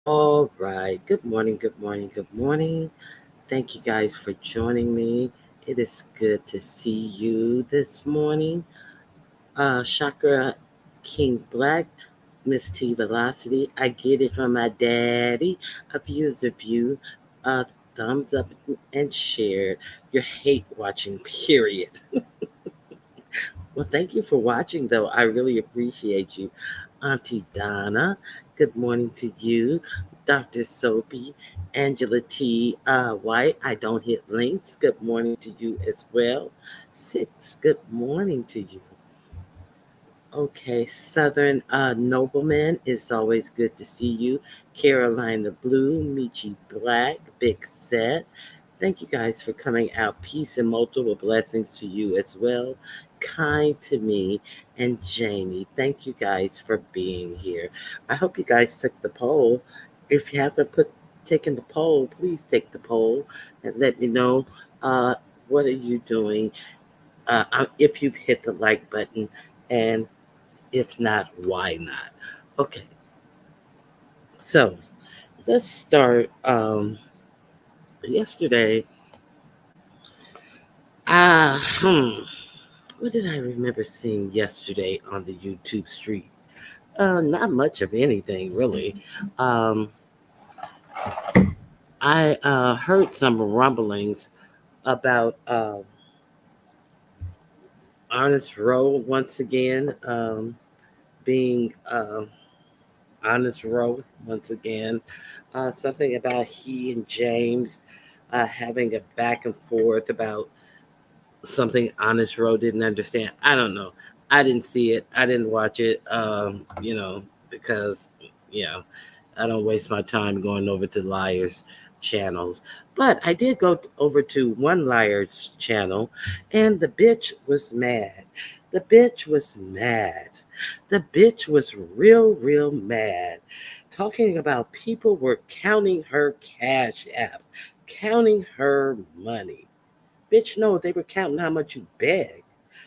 All right. Good morning. Good morning. Good morning. Thank you guys for joining me. It is good to see you this morning. Chakra King Black, Miss T Velocity. I get it from my daddy. A view's a view. Uh, Thumbs up and share. Your hate watching, period. Well, thank you for watching, though. I really appreciate you. Auntie Donna, good morning to you. Dr. Soapy, Angela T. White, I don't hit links. Good morning to you as well. Six, good morning to you. Okay, Southern Nobleman, it's always good to see you. Carolina Blue, Michi Black, Big Set. Thank you guys for coming out. Peace and multiple blessings to you as well. Kind to me and Jamie. Thank you guys for being here. I hope you guys took the poll. If you haven't taken the poll, please take the poll and let me know uh, what are you doing if you've hit the like button, and if not, why not? Okay, so let's start. Yesterday, ah, what did I remember seeing yesterday on the YouTube streets? Not much of anything really. Um, I heard some rumblings about Honest Row once again being Honest Row once again. Something about he and James having a back and forth about something Honest Row didn't understand. I don't know. I didn't see it. I didn't watch it. Because you know, I don't waste my time going over to liars channels. But I did go over to one liar's channel, and the bitch was mad. The bitch was mad. The bitch was real mad. Talking about people were counting her cash apps, counting her money. Bitch, no, they were counting how much you beg.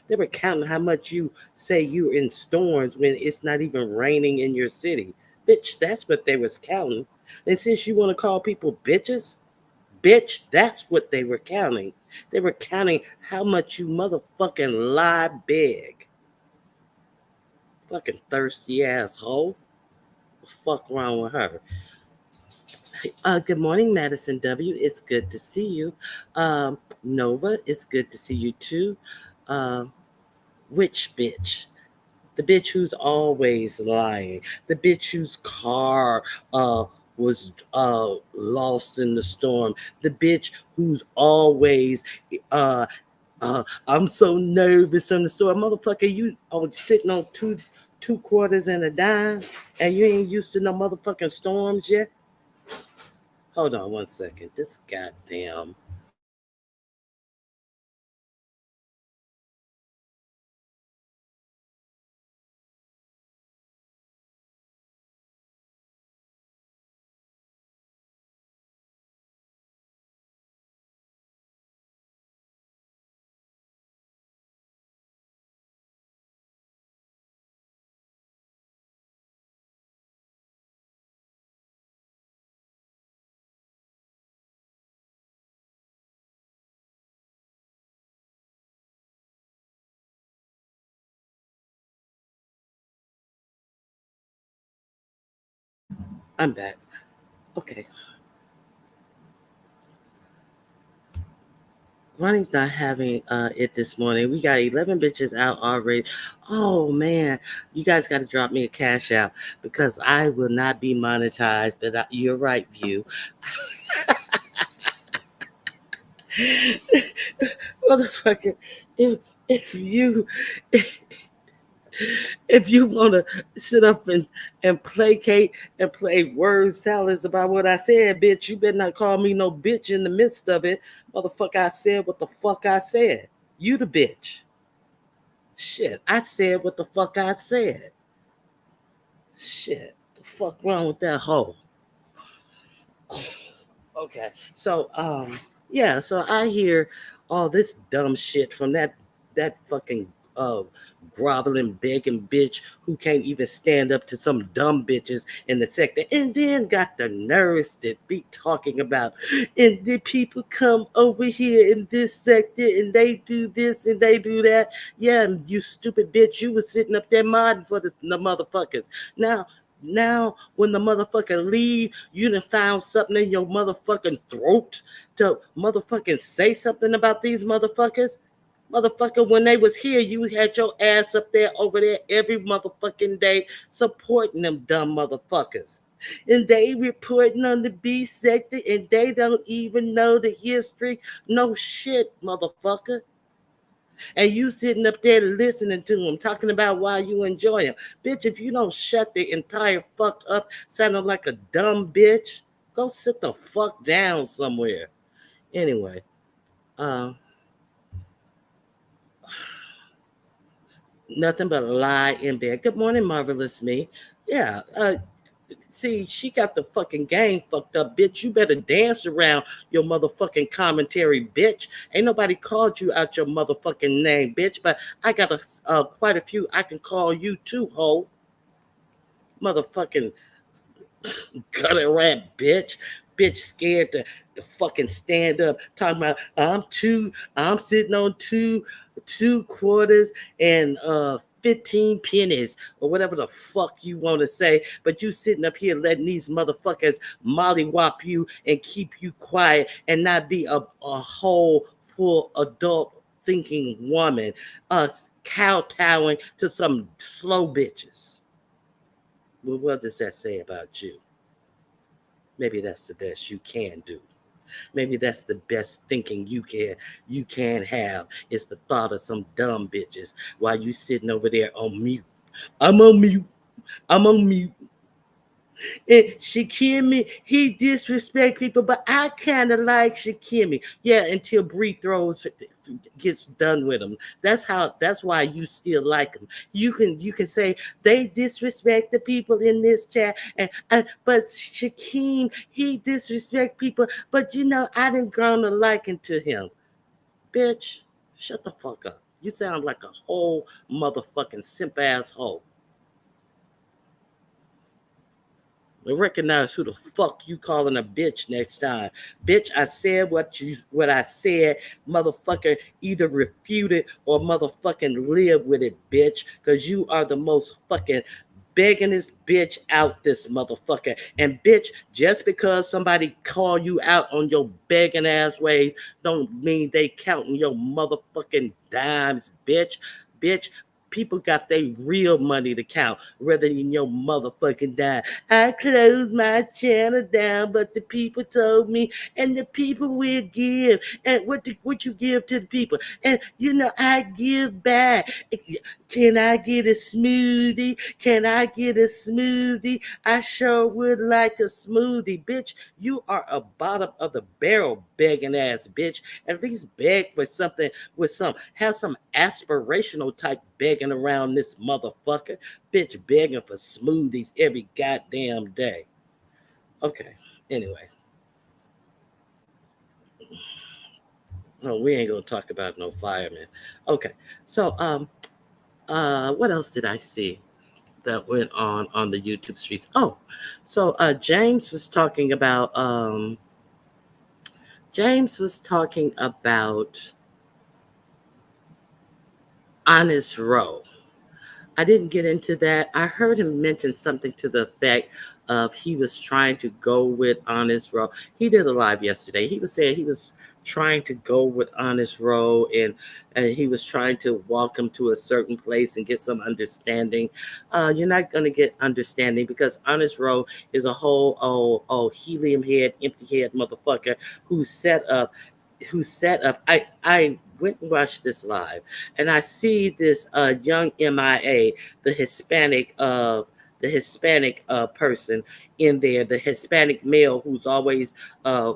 They were counting how much you say you're in storms when it's not even raining in your city. Bitch, that's what they was counting. And since you want to call people bitches, bitch, that's what they were counting. They were counting how much you motherfucking lie beg. Fucking thirsty asshole. What the fuck wrong with her? Good morning, Madison W. It's good to see you. Nova, it's good to see you too. Um, Which bitch? The bitch who's always lying. The bitch whose car was lost in the storm. The bitch who's always uh I'm so nervous on the storm. Motherfucker, you are sitting on two quarters and a dime and you ain't used to no motherfucking storms yet. Hold on one second. This goddamn I'm back. Okay. Ronnie's not having it this morning. We got 11 bitches out already. Oh man, you guys got to drop me a cash out because I will not be monetized. But you're right, View. Motherfucker, if if you if you want to sit up and placate and play word salads about what I said, bitch, you better not call me no bitch in the midst of it. Motherfucker, I said what the fuck I said. You the bitch. Shit, I said what the fuck I said. Shit, the fuck wrong with that hoe? Okay, so yeah, so I hear all this dumb shit from that fucking uh groveling begging bitch who can't even stand up to some dumb bitches in the sector, and then got the nerves to be talking about, and the people come over here in this sector and they do this and they do that. Yeah, you stupid bitch, you was sitting up there modding for the motherfuckers. Now, when the motherfucker leave, you done found something in your motherfucking throat to motherfucking say something about these motherfuckers. Motherfucker, when they was here, you had your ass up there over there every motherfucking day supporting them dumb motherfuckers. And they reporting on the B sector and they don't even know the history. No shit, motherfucker. And you sitting up there listening to them, talking about why you enjoy them. Bitch, if you don't shut the entire fuck up, sounding like a dumb bitch, go sit the fuck down somewhere. Anyway, uh, nothing but a lie in bed. Good morning, marvelous me. Yeah, See, she got the fucking game fucked up, bitch. You better dance around your motherfucking commentary, bitch. Ain't nobody called you out your motherfucking name, bitch. But I got quite a few I can call you too, ho. Motherfucking gutter rat, bitch. Bitch scared to fucking stand up, talking about I'm sitting on two quarters and 15 pennies or whatever the fuck you want to say, but you sitting up here letting these motherfuckers mollywop you and keep you quiet and not be a whole full adult thinking woman, kowtowing to some slow bitches. Well, what does that say about you? Maybe that's the best you can do. Maybe that's the best thinking you can have. It's the thought of some dumb bitches while you sitting over there on mute. I'm on mute. I'm on mute. And Shakimi, he disrespect people, but I kind of like Shakimi. Yeah, until Bree gets done with him. That's why you still like him. You can say they disrespect the people in this chat, and but Shakim, he disrespect people, but I didn't grown a liking to him. Bitch, shut the fuck up. You sound like a whole motherfucking simp asshole. Recognize who the fuck you calling a bitch next time. Bitch, I said what I said. Motherfucker, either refute it or motherfucking live with it, bitch. Cause you are the most fucking beggingest bitch out this motherfucker. And bitch, just because somebody call you out on your begging ass ways, don't mean they counting your motherfucking dimes, bitch. Bitch, people got their real money to count rather than your motherfucking dime. I closed my channel down, but the people told me, and the people will give. And what you give to the people? And I give back. Can I get a smoothie? Can I get a smoothie? I sure would like a smoothie, bitch. You are a bottom of the barrel begging ass bitch. At least beg for something with have some aspirational type begging around this motherfucker. Bitch begging for smoothies every goddamn day. Okay. Anyway. No, we ain't gonna talk about no firemen. Okay. So what else did I see that went on the YouTube streets? Oh, so James was talking about Honest Row. I didn't get into that. I heard him mention something to the effect of he was trying to go with Honest Row. He did a live yesterday. He was saying he was trying to go with Honest Row, and he was trying to walk him to a certain place and get some understanding. You're not going to get understanding because Honest Row is a whole helium head, empty head motherfucker who set up I went and watched this live, and I see this young MIA, the Hispanic person in there, the Hispanic male who's always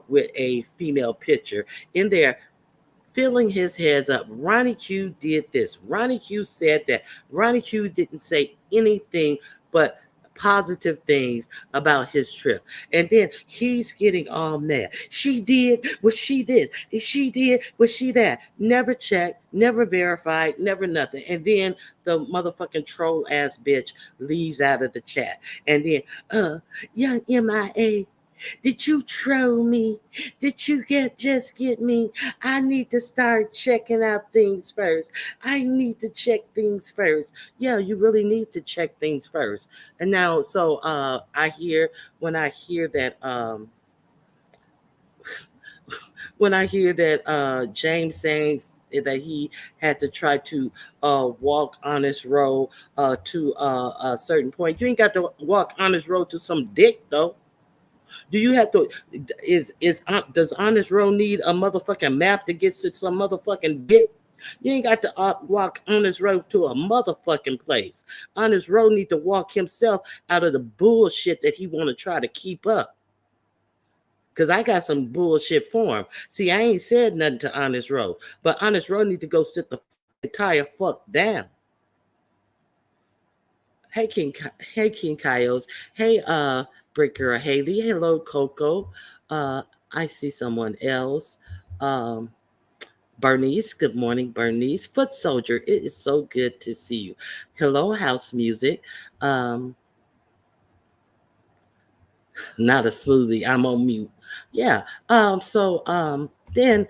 with a female picture in there, filling his heads up. Ronnie Q did this. Ronnie Q said that. Ronnie Q didn't say anything but positive things about his trip. And then he's getting all mad. She did, was she this? She did, was she that? Never checked, never verified, never nothing. And then the motherfucking troll ass bitch leaves out of the chat. And then, young MIA, did you troll me? Did you just get me? I need to start checking out things first. I need to check things first. Yeah, you really need to check things first. And now, so I hear when I hear that James saying that he had to try to walk Honest Row to a certain point. You ain't got to walk Honest Row to some dick though. Do you have to? Does Honest Row need a motherfucking map to get to some motherfucking dick? You ain't got to walk Honest Row to a motherfucking place. Honest Row need to walk himself out of the bullshit that he want to try to keep up. Cause I got some bullshit for him. See, I ain't said nothing to Honest Row, but Honest Row need to go sit the entire fuck down. Hey King, hey King Kyos. Hey Brick Girl Haley. Hello Coco. Uh, I see someone else. Um, Bernice. Good morning, Bernice. Foot Soldier. It is so good to see you. Hello House Music. Um, Not a smoothie. I'm on mute. Yeah. Then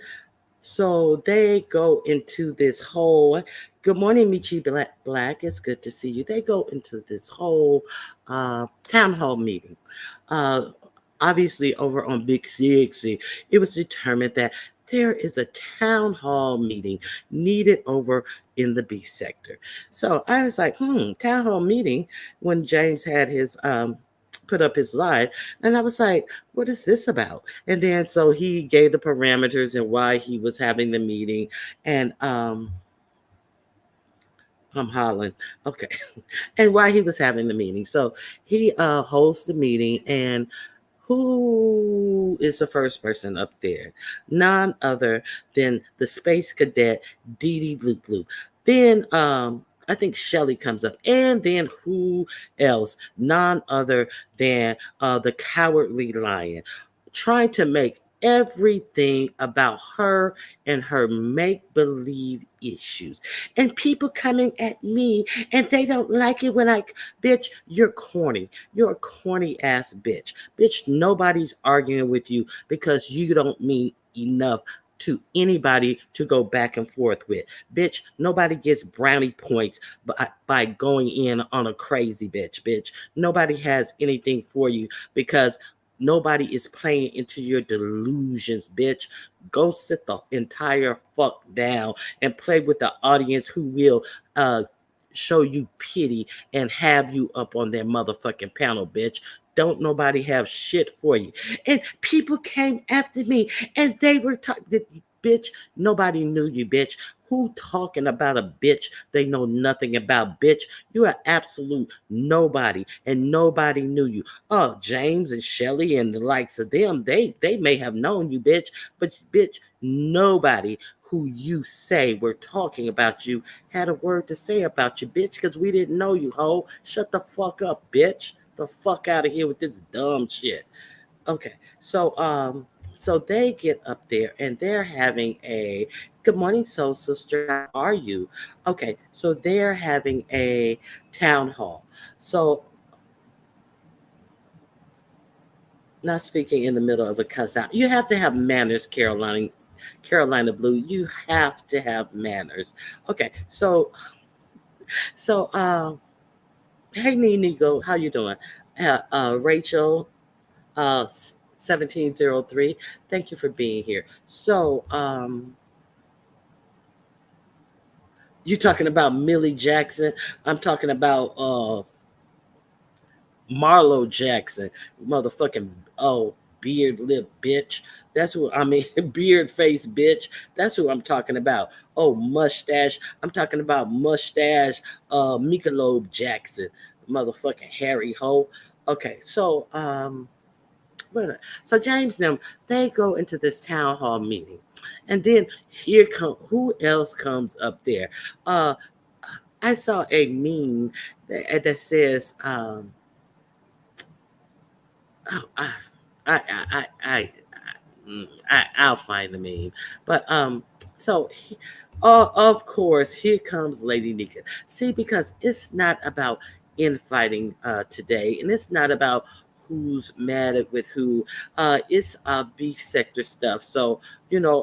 so they go into this whole good morning, Michi Black. It's good to see you. They go into this whole town hall meeting. Uh, Obviously, over on Big Sixty, it was determined that there is a town hall meeting needed over in the beef sector. So I was like, town hall meeting when James had his put up his live, and I was like, what is this about? And then so he gave the parameters and why he was having the meeting. And I'm hollering. Okay. And why he was having the meeting. So he holds the meeting, and who is the first person up there? None other than the space cadet Dee Dee Bloop Bloop. Then I think Shelly comes up, and then who else? None other than the cowardly lion, trying to make everything about her and her make believe issues, and people coming at me and they don't like it when bitch, you're corny. You're a corny ass bitch. Nobody's arguing with you because you don't mean enough to anybody to go back and forth with. Bitch, nobody gets brownie points by going in on a crazy bitch. Nobody has anything for you because nobody is playing into your delusions, bitch. Go sit the entire fuck down and play with the audience who will uh show you pity and have you up on their motherfucking panel, bitch. Don't nobody have shit for you. And people came after me and they were talking, bitch, nobody knew you, bitch. Who talking about a bitch they know nothing about, bitch? You are absolute nobody and nobody knew you. Oh, James and Shelly and the likes of them, they may have known you, bitch, but bitch, nobody who you say were talking about you had a word to say about you, bitch, because we didn't know you, ho. Shut the fuck up, bitch. The fuck out of here with this dumb shit. Okay, so they get up there and they're having a good morning, soul sister. How are you? Okay, so they're having a town hall. So not speaking in the middle of a cuss out. You have to have manners, Carolina Blue. You have to have manners. Okay, so hey Nigo, how you doing? Rachel, 1703. Thank you for being here. You talking about Millie Jackson? I'm talking about Marlo Jackson, motherfucking beard lip bitch. That's who I mean, beard face bitch. That's who I'm talking about. Oh, mustache. I'm talking about mustache. Michelob Jackson, motherfucking Harry Ho. Okay, so James them they go into this town hall meeting, and then here come who else comes up there? Uh, I saw a meme that says oh, I'll find the meme. But so of course, here comes Lady Nika. See, because it's not about infighting today, and it's not about who's mad at with who. It's beef sector stuff. So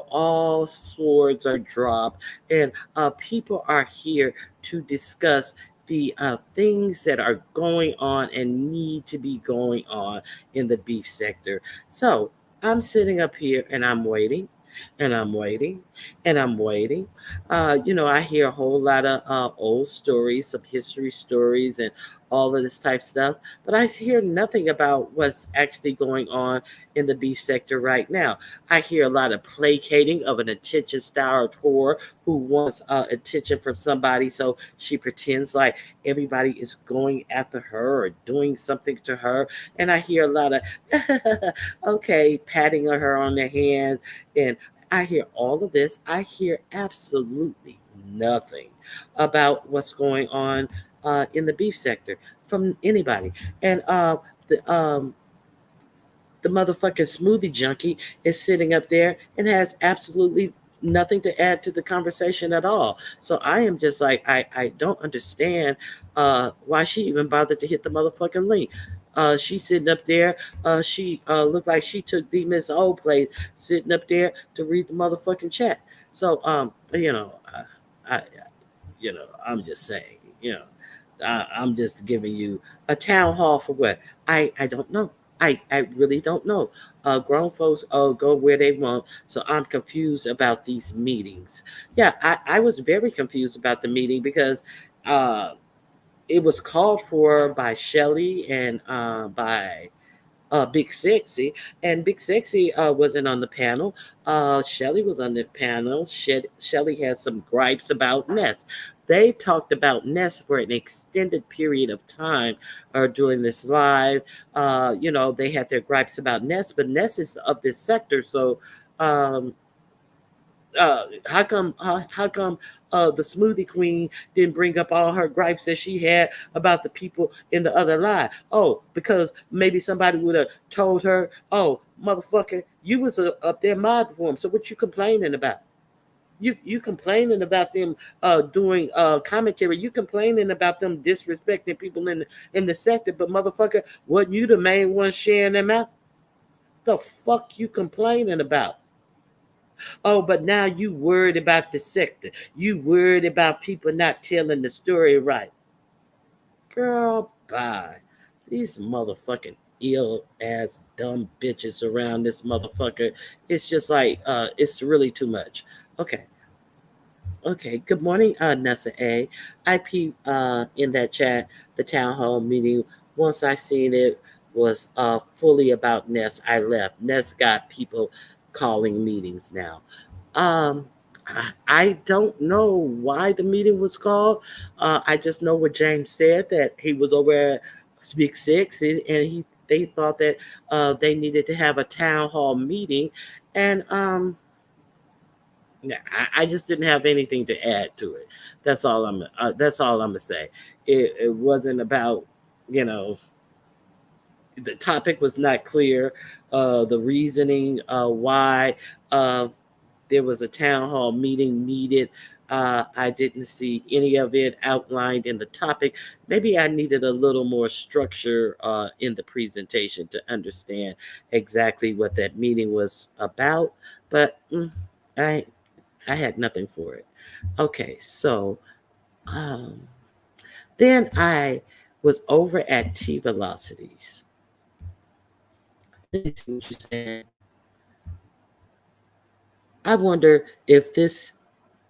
all swords are dropped, and people are here to discuss the things that are going on and need to be going on in the beef sector. So I'm sitting up here and I'm waiting and I'm waiting and I'm waiting. I hear a whole lot of old stories, some history stories, and all of this type stuff, but I hear nothing about what's actually going on in the beef sector right now. I hear a lot of placating of an attention star whore who wants attention from somebody, so she pretends like everybody is going after her or doing something to her. And I hear a lot of okay, patting her on the hands. And I hear all of this. I hear absolutely nothing about what's going on in the beef sector from anybody. And the the motherfucking smoothie junkie is sitting up there and has absolutely nothing to add to the conversation at all. So I am just like, I don't understand why she even bothered to hit the motherfucking link. She's sitting up there. She looked like she took the Miss Old place sitting up there to read the motherfucking chat. So I I'm just saying, I'm just giving you a town hall for what? I don't know. I really don't know. Grown folks go where they want, so I'm confused about these meetings. Yeah, I was very confused about the meeting because uh, it was called for by Shelly and by Big Sexy, and Big Sexy wasn't on the panel. Shelly was on the panel. Shelly had some gripes about Ness. They talked about Ness for an extended period of time during this live. They had their gripes about Ness, but Ness is of this sector, so um, how come the smoothie queen didn't bring up all her gripes that she had about the people in the other line? Oh, because maybe somebody would have told her, oh, motherfucker, you was up there modding for them, so what you complaining about? You complaining about them doing commentary. You complaining about them disrespecting people in the sector, but motherfucker, wasn't you the main one sharing them out? The fuck you complaining about? Oh, but now you worried about the sector. You worried about people not telling the story right. Girl, bye. These motherfucking ill ass dumb bitches around this motherfucker. It's just like it's really too much. Okay. Okay, good morning, Nessa A. I peeped in that chat, the town hall meeting. Once I seen it was fully about Ness, I left. Ness got people calling meetings now. Um, I don't know why the meeting was called. I just know what James said, that he was over at Speak Six, and they thought that they needed to have a town hall meeting, and yeah, I just didn't have anything to add to it. That's all I'm gonna say. It wasn't about, you know the topic was not clear. The reasoning why uh, there was a town hall meeting needed. I didn't see any of it outlined in the topic. Maybe I needed a little more structure in the presentation to understand exactly what that meeting was about. But I I had nothing for it. Okay, so um, then I was over at T Velocities. Let me see what you're saying. I wonder if this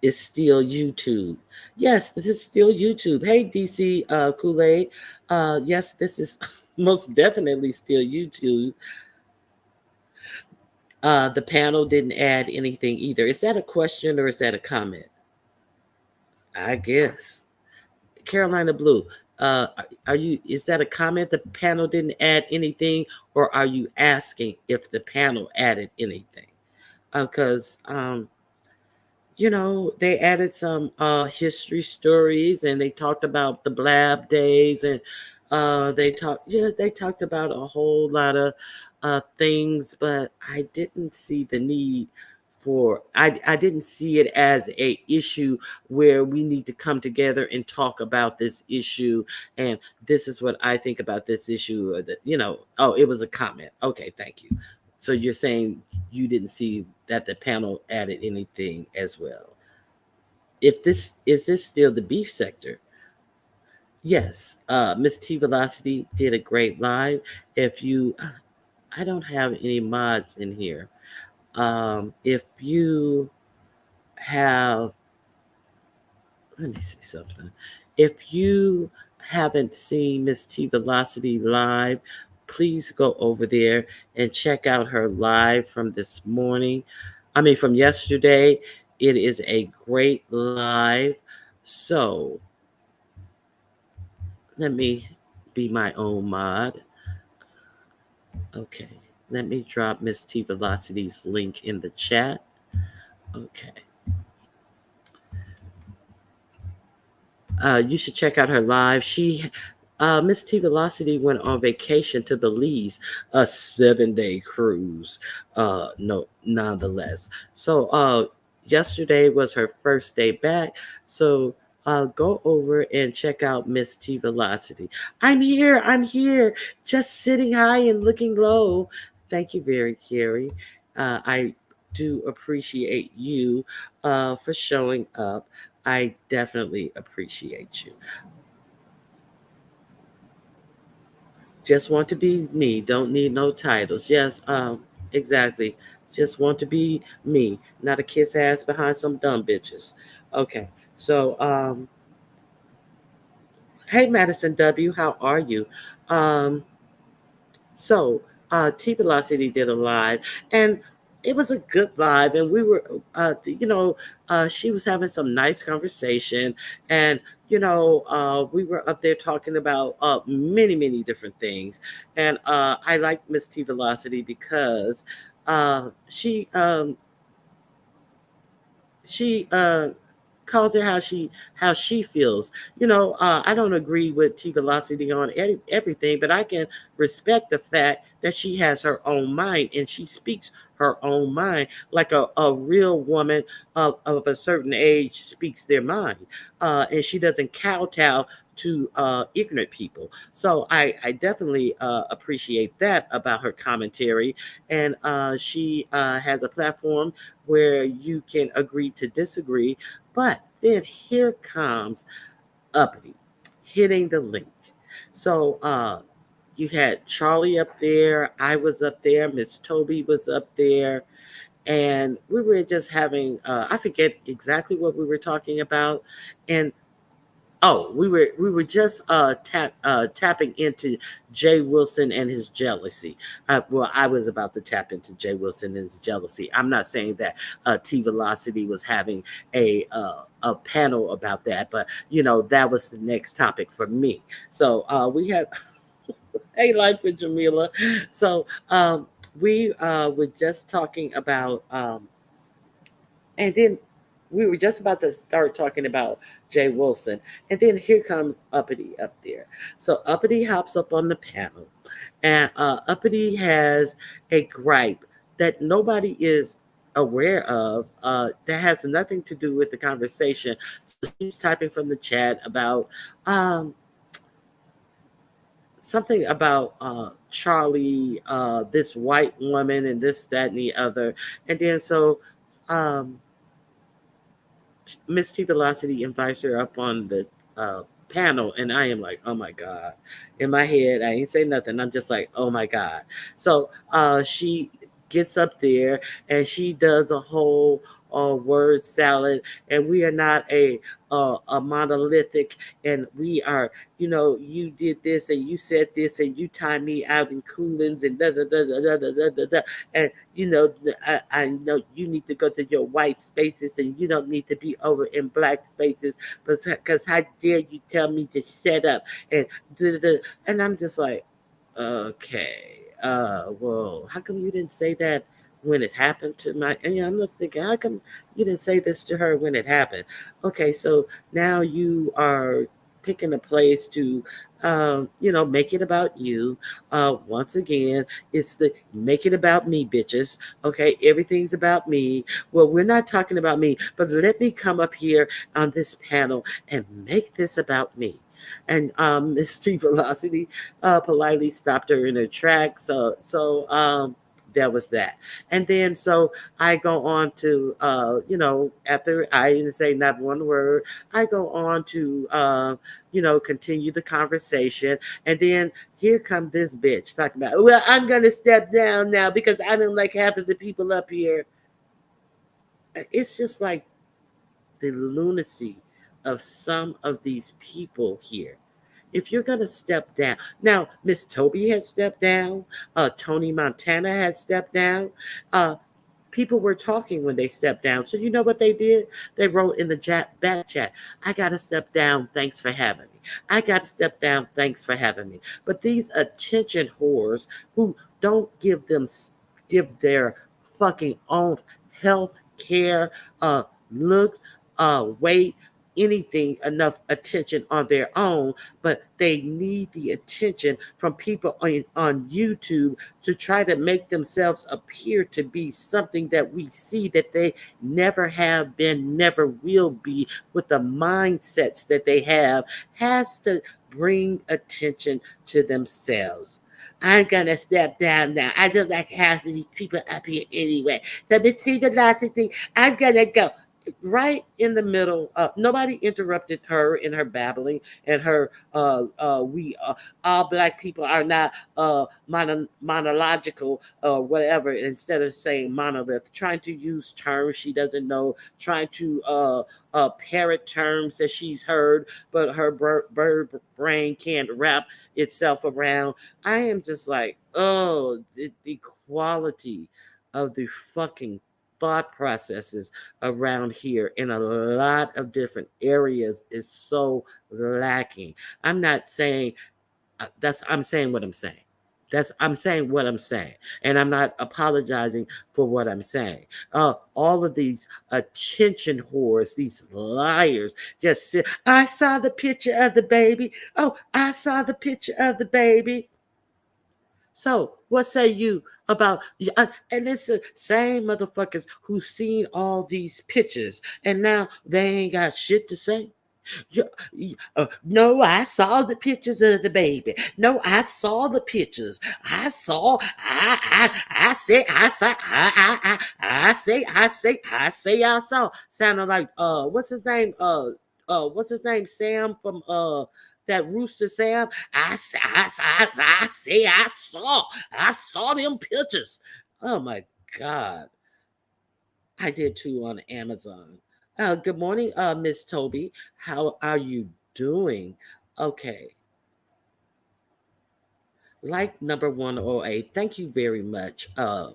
is still YouTube. Yes, this is still YouTube. Hey, DC Kool Aid. Yes, this is most definitely still YouTube. The panel didn't add anything either. Is that a question or is that a comment? I guess. Carolina Blue, uh, are you? Is that a comment? The panel didn't add anything, or are you asking if the panel added anything? Because they added some history stories, and they talked about the Blab days, and they talked about a whole lot of things, but I didn't see the need for I didn't see it as a issue where we need to come together and talk about this issue, and this is what I think about this issue, or oh, it was a comment. Okay, thank you. So you're saying you didn't see that the panel added anything as well. If this is this still the beef sector? Yes, Miss T Velocity did a great live. If you, I don't have any mods in here. If you have, let me see something. If you haven't seen Miss T Velocity live, please go over there and check out her live from this morning. I mean, from yesterday. It is a great live. So let me be my own mod. Okay. Let me drop Miss T Velocity's link in the chat. Okay. You should check out her live. Miss T Velocity went on vacation to Belize, a 7 day cruise. No, nonetheless. So, yesterday was her first day back. So, go over and check out Miss T Velocity. I'm here. I'm here. Just sitting high and looking low. Thank you, very Carrie. I do appreciate you for showing up. I definitely appreciate you. Just want to be me. Don't need no titles. Yes, exactly. Just want to be me, not a kiss ass behind some dumb bitches. Okay. So, hey Madison W, how are you? Um, So, T Velocity did a live, and it was a good live. And we were, she was having some nice conversation, and we were up there talking about many, many different things. And I like Miss T Velocity because she calls it how she feels. I don't agree with T Velocity on everything, but I can respect the fact that she has her own mind and she speaks her own mind like a real woman of a certain age speaks their mind. And she doesn't kowtow to ignorant people. So I definitely appreciate that about her commentary. And she has a platform where you can agree to disagree. But then here comes Uppity hitting the link. So you had Charlie up there, I was up there, Miss Toby was up there, and we were just having I forget exactly what we were talking about. And oh, we were just tapping into Jay Wilson and his jealousy. Well, I was about to tap into Jay Wilson and his jealousy. I'm not saying that T Velocity was having a panel about that, but that was the next topic for me. So we had a life with Jamila. So we were just talking about and then we were just about to start talking about Jay Wilson. And then here comes Uppity up there. So Uppity hops up on the panel. And Uppity has a gripe that nobody is aware of that has nothing to do with the conversation. So she's typing from the chat about um, something about Charlie, this white woman, and this, that, and the other. And then so um, Miss T Velocity invites her up on the panel, and I am like, oh my God. In my head, I ain't say nothing. I'm just like, oh my God. So she gets up there and she does a whole word salad, and we are not a monolithic, and we are, you did this and you said this and you timed me out in coolins and da da da da da da da da da. And I know you need to go to your white spaces and you don't need to be over in black spaces, because how dare you tell me to shut up and and I'm just like, okay, well, how come you didn't say that when it happened to my? And I'm just thinking, how come you didn't say this to her when it happened? Okay, so now you are picking a place to make it about you. Once again, it's the make it about me, bitches. Okay, everything's about me. Well, we're not talking about me, but let me come up here on this panel and make this about me. And Miss T Velocity politely stopped her in her tracks. So that was that. And then so I go on to after I didn't say not one word, I go on to continue the conversation. And then here come this bitch talking about, well, I'm gonna step down now because I don't like half of the people up here. It's just like the lunacy of some of these people here. If you're going to step down, now Miss Toby has stepped down, Tony Montana has stepped down. Uh, People were talking when they stepped down. So you know what they did? They wrote in the back chat, I got to step down. Thanks for having me. I got to step down. Thanks for having me. But these attention whores who don't give their fucking own health care, looks, weight. anything enough attention on their own, but they need the attention from people on YouTube to try to make themselves appear to be something that we see that they never have been, never will be, with the mindsets that they have, has to bring attention to themselves. I'm gonna step down now. I don't like half of these people up here anyway. So Miss Velocity, I'm gonna go. Right in the middle, nobody interrupted her in her babbling and her we all black people are not monological or whatever, instead of saying monolith, trying to use terms she doesn't know, trying to parrot terms that she's heard but her bird brain can't wrap itself around. I am just like, oh, the quality of the fucking thought processes around here in a lot of different areas is so lacking. I'm not saying I'm saying what I'm saying. I'm saying what I'm saying, and I'm not apologizing for what I'm saying. All of these attention whores, these liars, just sit. I saw the picture of the baby. Oh, I saw the picture of the baby. So, what say you about? And it's the same motherfuckers who seen all these pictures, and now they ain't got shit to say. No, I saw the pictures of the baby. No, I saw the pictures. I say, I saw. Sounded like, what's his name? What's his name? Sam from, that Rooster Sam. I saw them pictures. Oh my God. I did too on Amazon. Good morning, Miss Toby. How are you doing? Okay. Like number 108. Thank you very much. Uh,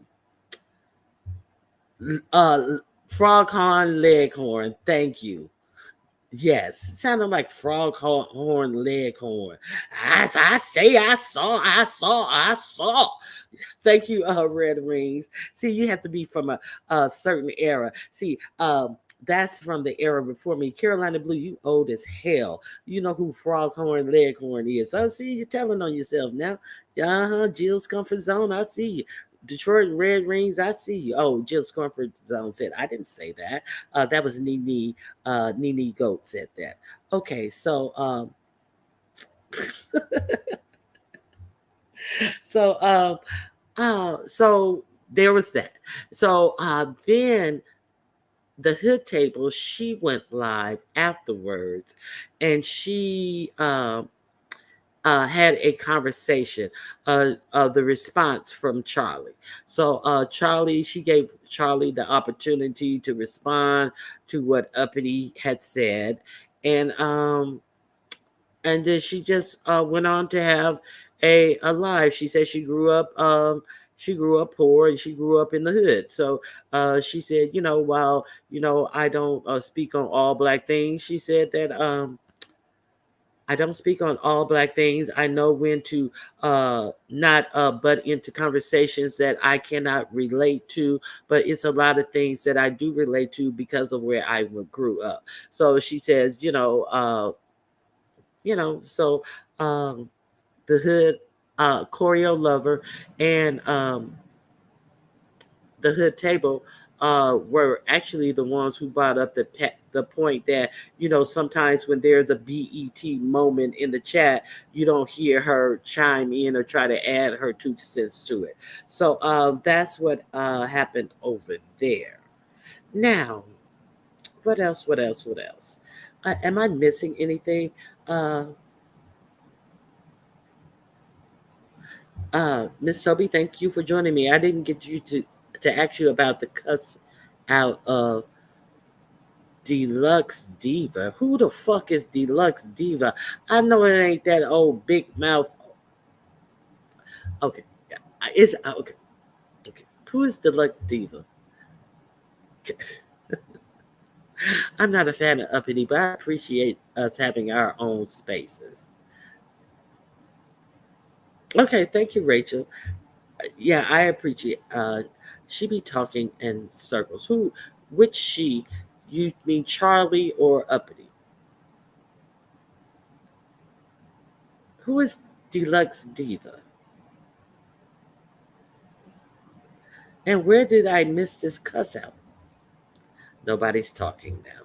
Froghorn Leghorn. Thank you. Yes, it sounded like Froghorn Leghorn. I saw. Thank you, Red Rings. See, you have to be from a certain era. See, that's from the era before me. Carolina Blue, you old as hell. You know who Froghorn Leghorn is. I see you telling on yourself now. Jill's Comfort Zone, I see you. Detroit Red Rings, I see you. Oh, Jill's Comfort Zone said, I didn't say that. That was Nene Goat said that. Okay, so so there was that. So then the hood table, she went live afterwards, and she had a conversation of the response from Charlie. So she gave Charlie the opportunity to respond to what Uppity had said, and then she just went on to have a life. She said she grew up poor and she grew up in the hood. So she said, while I don't speak on all black things, she said that I don't speak on all black things. I know when to not butt into conversations that I cannot relate to, but it's a lot of things that I do relate to because of where I grew up. So she says, so the hood, choreo lover, and the hood table were actually the ones who brought up the point that sometimes when there's a BET moment in the chat, you don't hear her chime in or try to add her 2 cents to it. So that's what happened over there. Now, what else? What else? What else? Am I missing anything? Uh, Miss Sophie, thank you for joining me. I didn't get you to ask you about the cuss out of Deluxe Diva. Who the fuck is Deluxe Diva? I know it ain't that old big mouth. Okay, it's okay. Okay, who is Deluxe Diva? I'm not a fan of uppity, but I appreciate us having our own spaces. Okay, thank you, Rachel. Yeah, I appreciate. She be talking in circles. Which she? You mean Charlie or uppity? Who is Deluxe Diva? And where did I miss this cuss out? Nobody's talking now.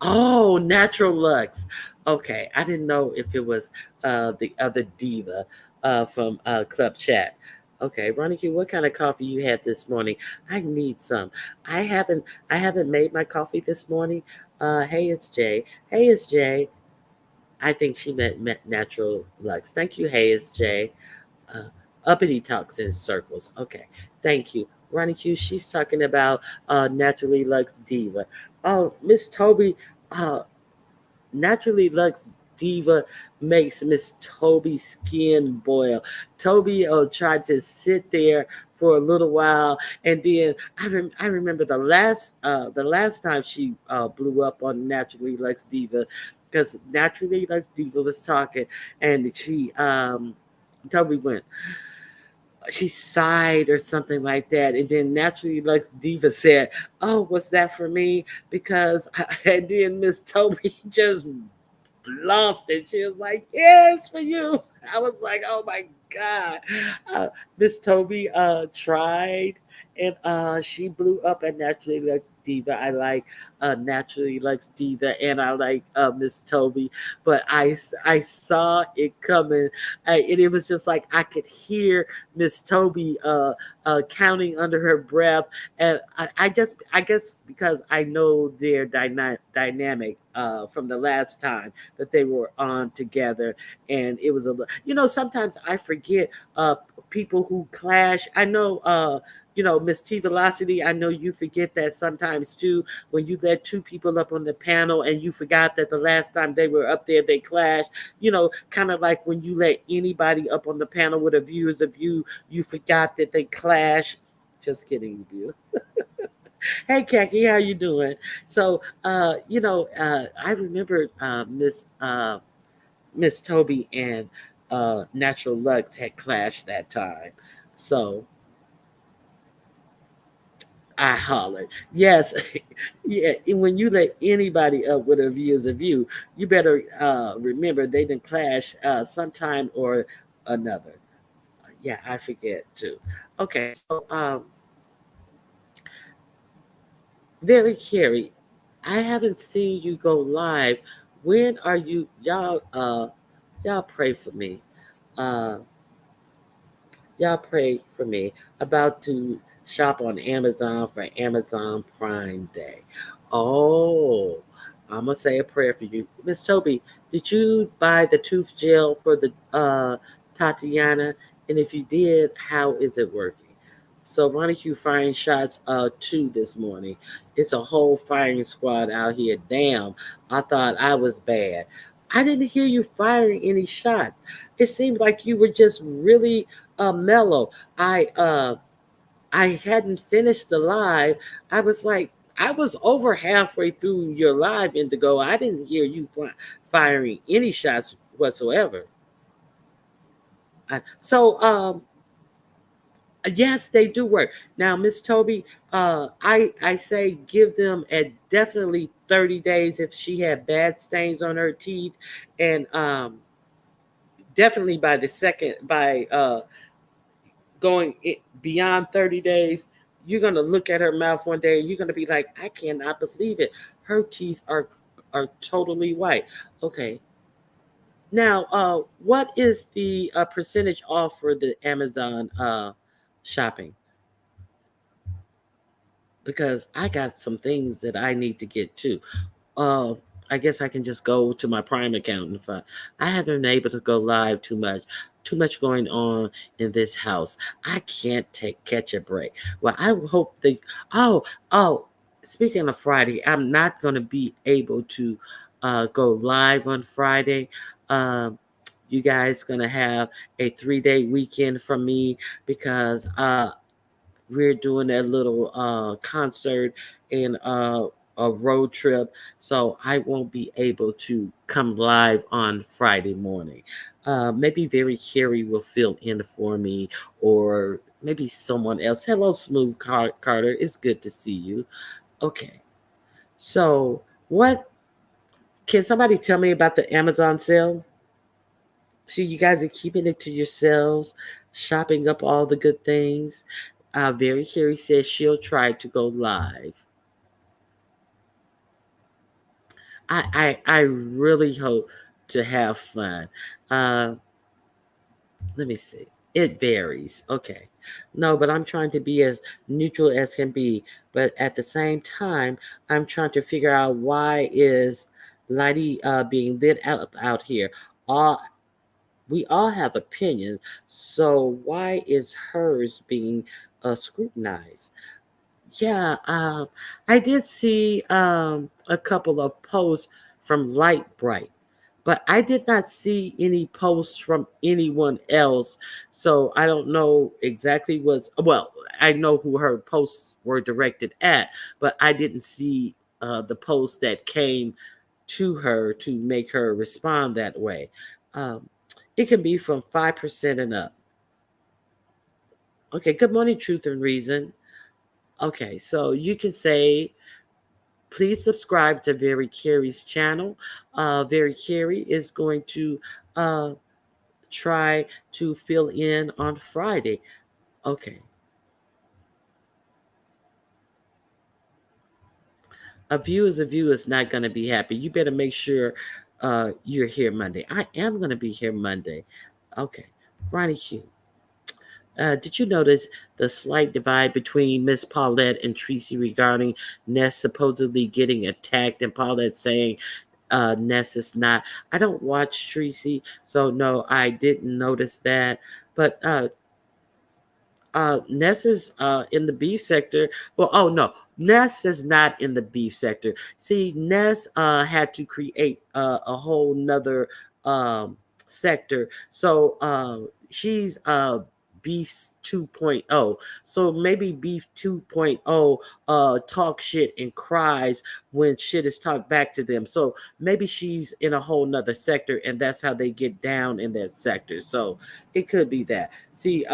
Oh, Natural Lux. Okay, I didn't know if it was the other diva from Club Chat. Okay, Ronnie Q, what kind of coffee you had this morning? I need some. I haven't I haven't made my coffee this morning. Hey, it's Jay. Hey, it's Jay. I think she meant Natural Lux. Thank you, Hey, it's Jay. Uh, Uppity talks in circles. Okay, thank you. Ronnie Q, she's talking about Naturally Lux Diva. Oh, Miss Toby, uh, Naturally Lux Diva makes Miss Toby's skin boil. Toby tried to sit there for a little while, and then I remember the last time she blew up on Naturally Lux Diva, because Naturally Lux Diva was talking, and Toby went, she sighed or something like that, and then Naturally Lux Diva said, "Oh, was that for me?" Because and then Miss Toby just lost it. She was like, "Yes, for you." I was like, "Oh my god!" Uh, Miss Toby tried, and she blew up at Naturally Lux Diva. I like Naturally Lux Diva, and I like Miss Toby, but I saw it coming, and it was just like I could hear Miss Toby counting under her breath, and I guess because I know their dynamic from the last time that they were on together, and it was sometimes I forget people who clash. I know Miss T Velocity, I know you forget that sometimes too, when you let two people up on the panel and you forgot that the last time they were up there they clashed. Kind of like when you let anybody up on the panel with a viewers of you forgot that they clash. Just kidding, you. Hey, Kaki, how you doing? So, I remember Miss Toby and Natural Lux had clashed that time. So I hollered, yes, yeah. And when you let anybody up with a view as a view, you better remember they didn't clash sometime or another. Yeah, I forget too. Okay, so very Carrie, I haven't seen you go live. When are you y'all pray for me. Uh Y'all pray for me. About to shop on Amazon for Amazon Prime Day. Oh, I'm gonna say a prayer for you. Miss Toby, did you buy the tooth gel for the Tatiana? And if you did, how is it working? So Ronnie Q firing shots two this morning. It's a whole firing squad out here. Damn, I thought I was bad. I didn't hear you firing any shots. It seemed like you were just really mellow. I hadn't finished the live. I was like, I was over halfway through your live, Indigo. I didn't hear you firing any shots whatsoever. Yes, they do work. Now, Miss Toby, I say give them at definitely 30 days if she had bad stains on her teeth, and definitely by going beyond 30 days, you're going to look at her mouth one day and you're going to be like, I cannot believe it. Her teeth are totally white. Okay. Now, what is the percentage off for the Amazon shopping? Because I got some things that I need to get too. uh, I guess I can just go to my Prime account and find. I haven't been able to go live too much. Too much going on in this house. I can't catch a break. Well, I hope they. Oh, oh. Speaking of Friday, I'm not going to be able to go live on Friday. Um, you guys going to have a 3-day weekend from me because we're doing a little concert and a road trip, so I won't be able to come live on Friday morning. Maybe Very Carey will fill in for me, or maybe someone else. Hello, Smooth Carter. It's good to see you. Okay. So, what can somebody tell me about the Amazon sale? See, you guys are keeping it to yourselves, shopping up all the good things. Very Carrie says she'll try to go live. I really hope to have fun. Uh, Let me see. It varies. Okay. No, but I'm trying to be as neutral as can be. But at the same time, I'm trying to figure out why is Lighty being lit out here. All we all have opinions, so why is hers being scrutinized? Yeah, I did see a couple of posts from Light Bright, but I did not see any posts from anyone else. So I don't know exactly what's, well, I know who her posts were directed at, but I didn't see the post that came to her to make her respond that way. Um, it can be from 5% and up. Okay, good morning, Truth and Reason. Okay, so you can say, please subscribe to Very Carey's channel. Very Carey is going to uh, try to fill in on Friday. Okay, a view is not going to be happy. You better make sure you're here Monday. I am going to be here Monday. Okay, Ronnie Q. Did you notice the slight divide between Miss Paulette and Tracy regarding Ness supposedly getting attacked and Paulette saying Ness is not? I don't watch Tracy, so no, I didn't notice that. But Ness is in the beef sector. Well, oh no, Ness is not in the beef sector. See, Ness had to create a whole nother um, sector. So she's beef 2.0. So maybe beef 2.0 talk shit and cries when shit is talked back to them. So maybe she's in a whole nother sector and that's how they get down in their sector. So it could be that. See,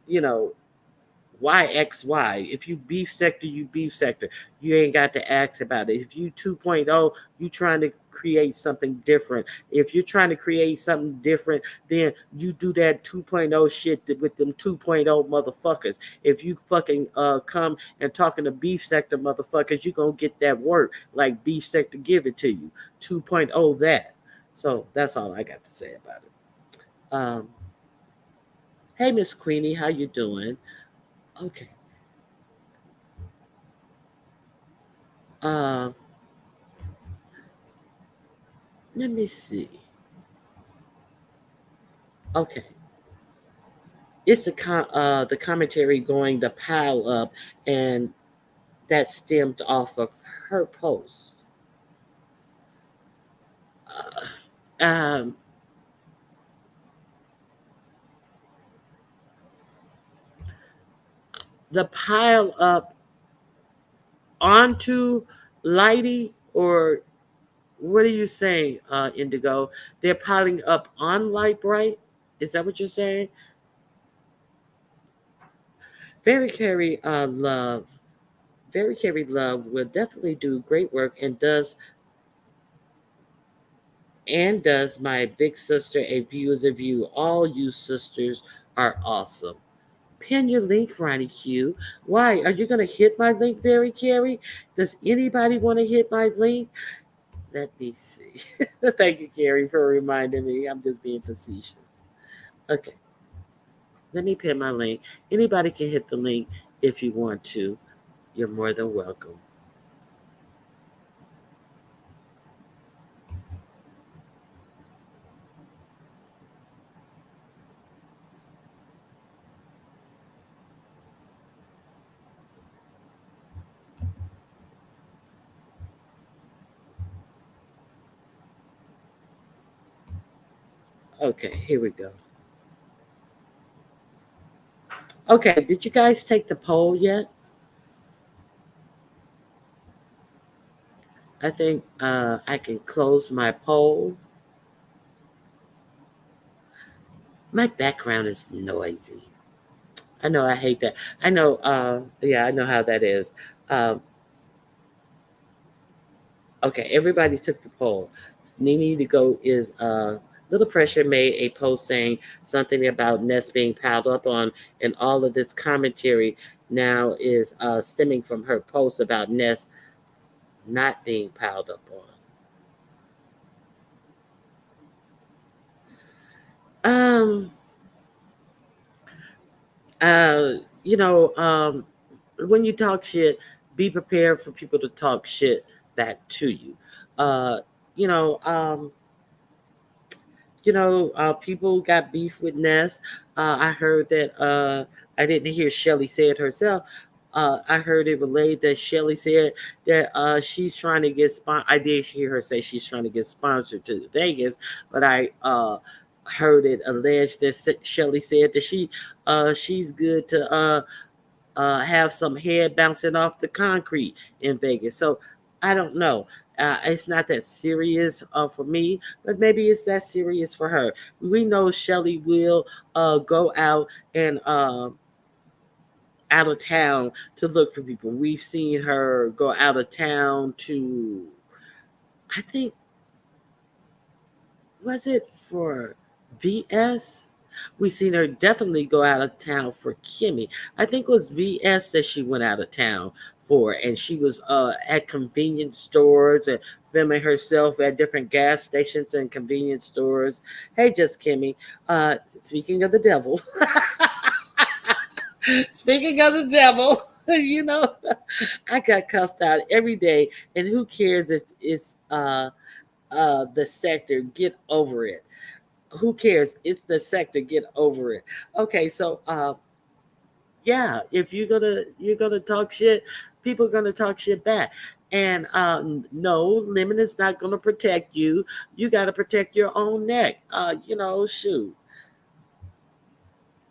you know, YXY. If you beef sector, you beef sector. You ain't got to ask about it. If you 2.0, you trying to create something different. If you're trying to create something different, then you do that 2.0 shit with them 2.0 motherfuckers. If you fucking come and talking to beef sector motherfuckers, you going to get that work like beef sector give it to you. 2.0 that. So that's all I got to say about it. Um, hey, Miss Queenie, how you doing? Okay. Uh, Let me see. Okay, it's the commentary going the pile up, and that stemmed off of her post. Uh, um, the pile up onto Lighty, or what are you saying, Indigo? They're piling up on Light Bright. Is that what you're saying? Very Carry Love. Very Carry Love will definitely do great work and does my big sister a view is a view. All you sisters are awesome. Pin your link, Ronnie Q. Why? Are you going to hit my link, Very Carrie? Does anybody want to hit my link? Let me see. Thank you, Carrie, for reminding me. I'm just being facetious. Okay, let me pin my link. Anybody can hit the link if you want to. You're more than welcome. Okay, here we go. Okay, did you guys take the poll yet? I think I can close my poll. My background is noisy. I know I hate that. I know. Yeah, I know how that is. Um, okay, everybody took the poll. Nene to go is Little Pressure made a post saying something about Ness being piled up on, and all of this commentary now is stemming from her post about Ness not being piled up on. Uh, you know, when you talk shit, be prepared for people to talk shit back to you. Uh, you know, um, people got beef with Ness. I heard that. I didn't hear Shelly say it herself. I heard it relayed that Shelly said that she's trying to get I did hear her say she's trying to get sponsored to Vegas, but I heard it alleged that Shelly said that she's good to have some head bouncing off the concrete in Vegas. So I don't know. It's not that serious for me, but maybe it's that serious for her. We know Shelly will go out and out of town to look for people. We've seen her go out of town to, I think, was it for VS? We seen her definitely go out of town for Kimmy. I think it was VS that she went out of town for, and she was at convenience stores and filming herself at different gas stations and convenience stores. Hey, just Kimmy. Speaking of the devil, speaking of the devil, you know, I got cussed out every day, and who cares if it's the sector? Get over it. Who cares? It's the sector. Get over it. Okay, so yeah, if you're gonna talk shit, people are gonna talk shit back. And no, lemon is not gonna protect you. You got to protect your own neck. Shoot.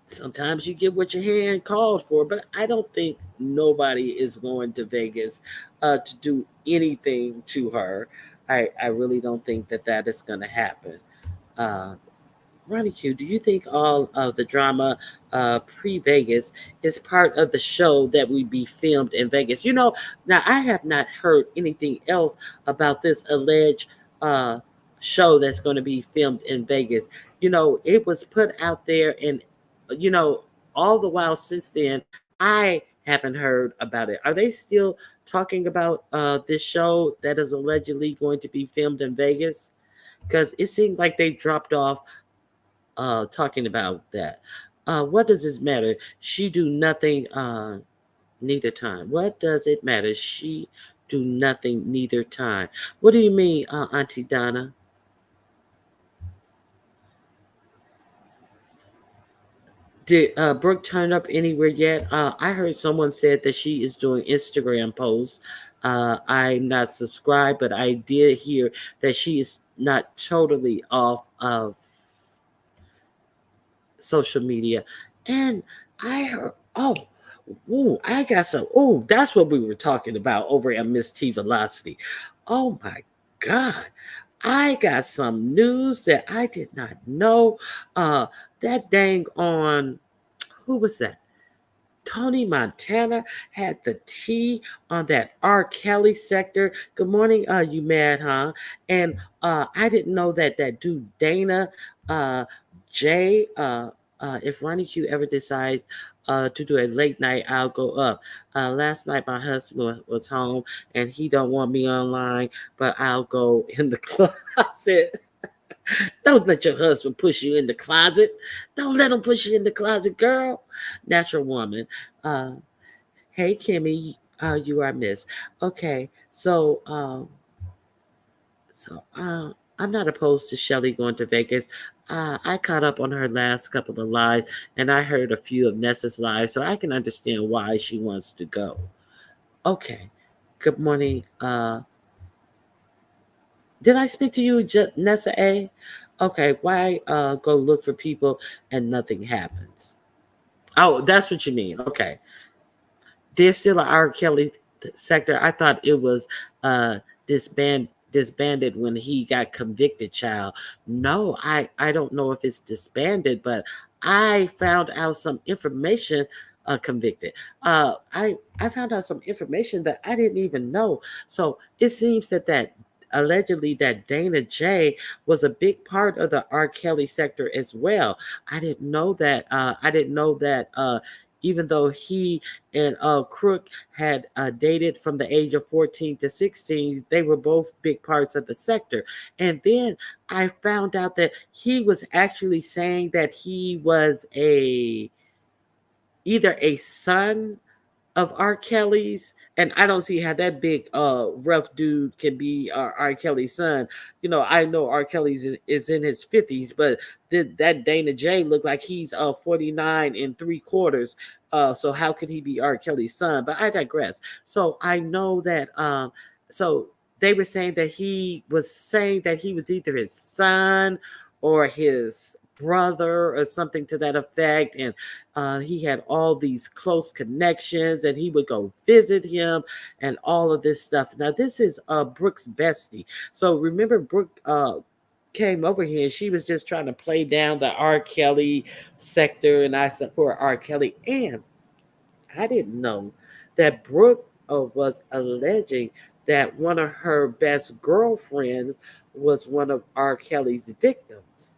Sometimes you get what your hand called for, but I don't think nobody is going to Vegas to do anything to her. I really don't think that is going to happen. Uh, Ronnie Q, do you think all of the drama pre Vegas is part of the show that would be filmed in Vegas? Now I have not heard anything else about this alleged uh, show that's going to be filmed in Vegas. It was put out there, and you know, all the while since then, I haven't heard about it. Are they still talking about this show that is allegedly going to be filmed in Vegas? Because it seemed like they dropped off talking about that. What does this matter? She do nothing neither time. What does it matter? She do nothing neither time. What do you mean, Auntie Donna? Did Brooke turn up anywhere yet? I heard someone said that she is doing Instagram posts. I'm not subscribed, but I did hear that she is not totally off of social media. And I heard, I got some. Oh, that's what we were talking about over at Miss T Velocity. Oh my God. I got some news that I did not know. Uh, that dang on, who was that? Tony Montana had the T on that R. Kelly sector. Good morning, you mad, huh? And I didn't know that dude Dana uh, Jay. If Ronnie Q ever decides to do a late night, I'll go up. Last night my husband was home and he don't want me online, but I'll go in the closet. Don't let your husband push you in the closet. Don't let him push you in the closet, girl. Natural woman. Uh, hey, Kimmy, you are missed. Okay, I'm not opposed to Shelly going to Vegas. I caught up on her last couple of lives, and I heard a few of Nessa's lives, so I can understand why she wants to go. Okay. Good morning. Did I speak to you, Nessa A? Okay, why go look for people and nothing happens? Oh, that's what you mean. Okay. There's still an R. Kelly sector. I thought it was disbanded. disbanded when he got convicted, child. No, I don't know if it's disbanded, but I found out some information. Convicted. I found out some information that I didn't even know. So it seems that allegedly that Dana J was a big part of the R. Kelly sector as well. I didn't know that. I didn't know that. Even though he and Crook had dated from the age of 14 to 16, they were both big parts of the sector. And then I found out that he was actually saying that he was a either a son of R. Kelly's, and I don't see how that big rough dude can be R. Kelly's son. You know, I know R. Kelly's is in his 50s, but that Dana J looked like he's 49 and three quarters. So how could he be R. Kelly's son? But I digress. So I know that so they were saying that he was saying that he was either his son or his brother or something to that effect, and he had all these close connections, and he would go visit him, and all of this stuff. Now, this is Brooke's bestie. So remember, Brooke came over here, and she was just trying to play down the R. Kelly sector, and I support R. Kelly. And I didn't know that Brooke was alleging that one of her best girlfriends was one of R. Kelly's victims.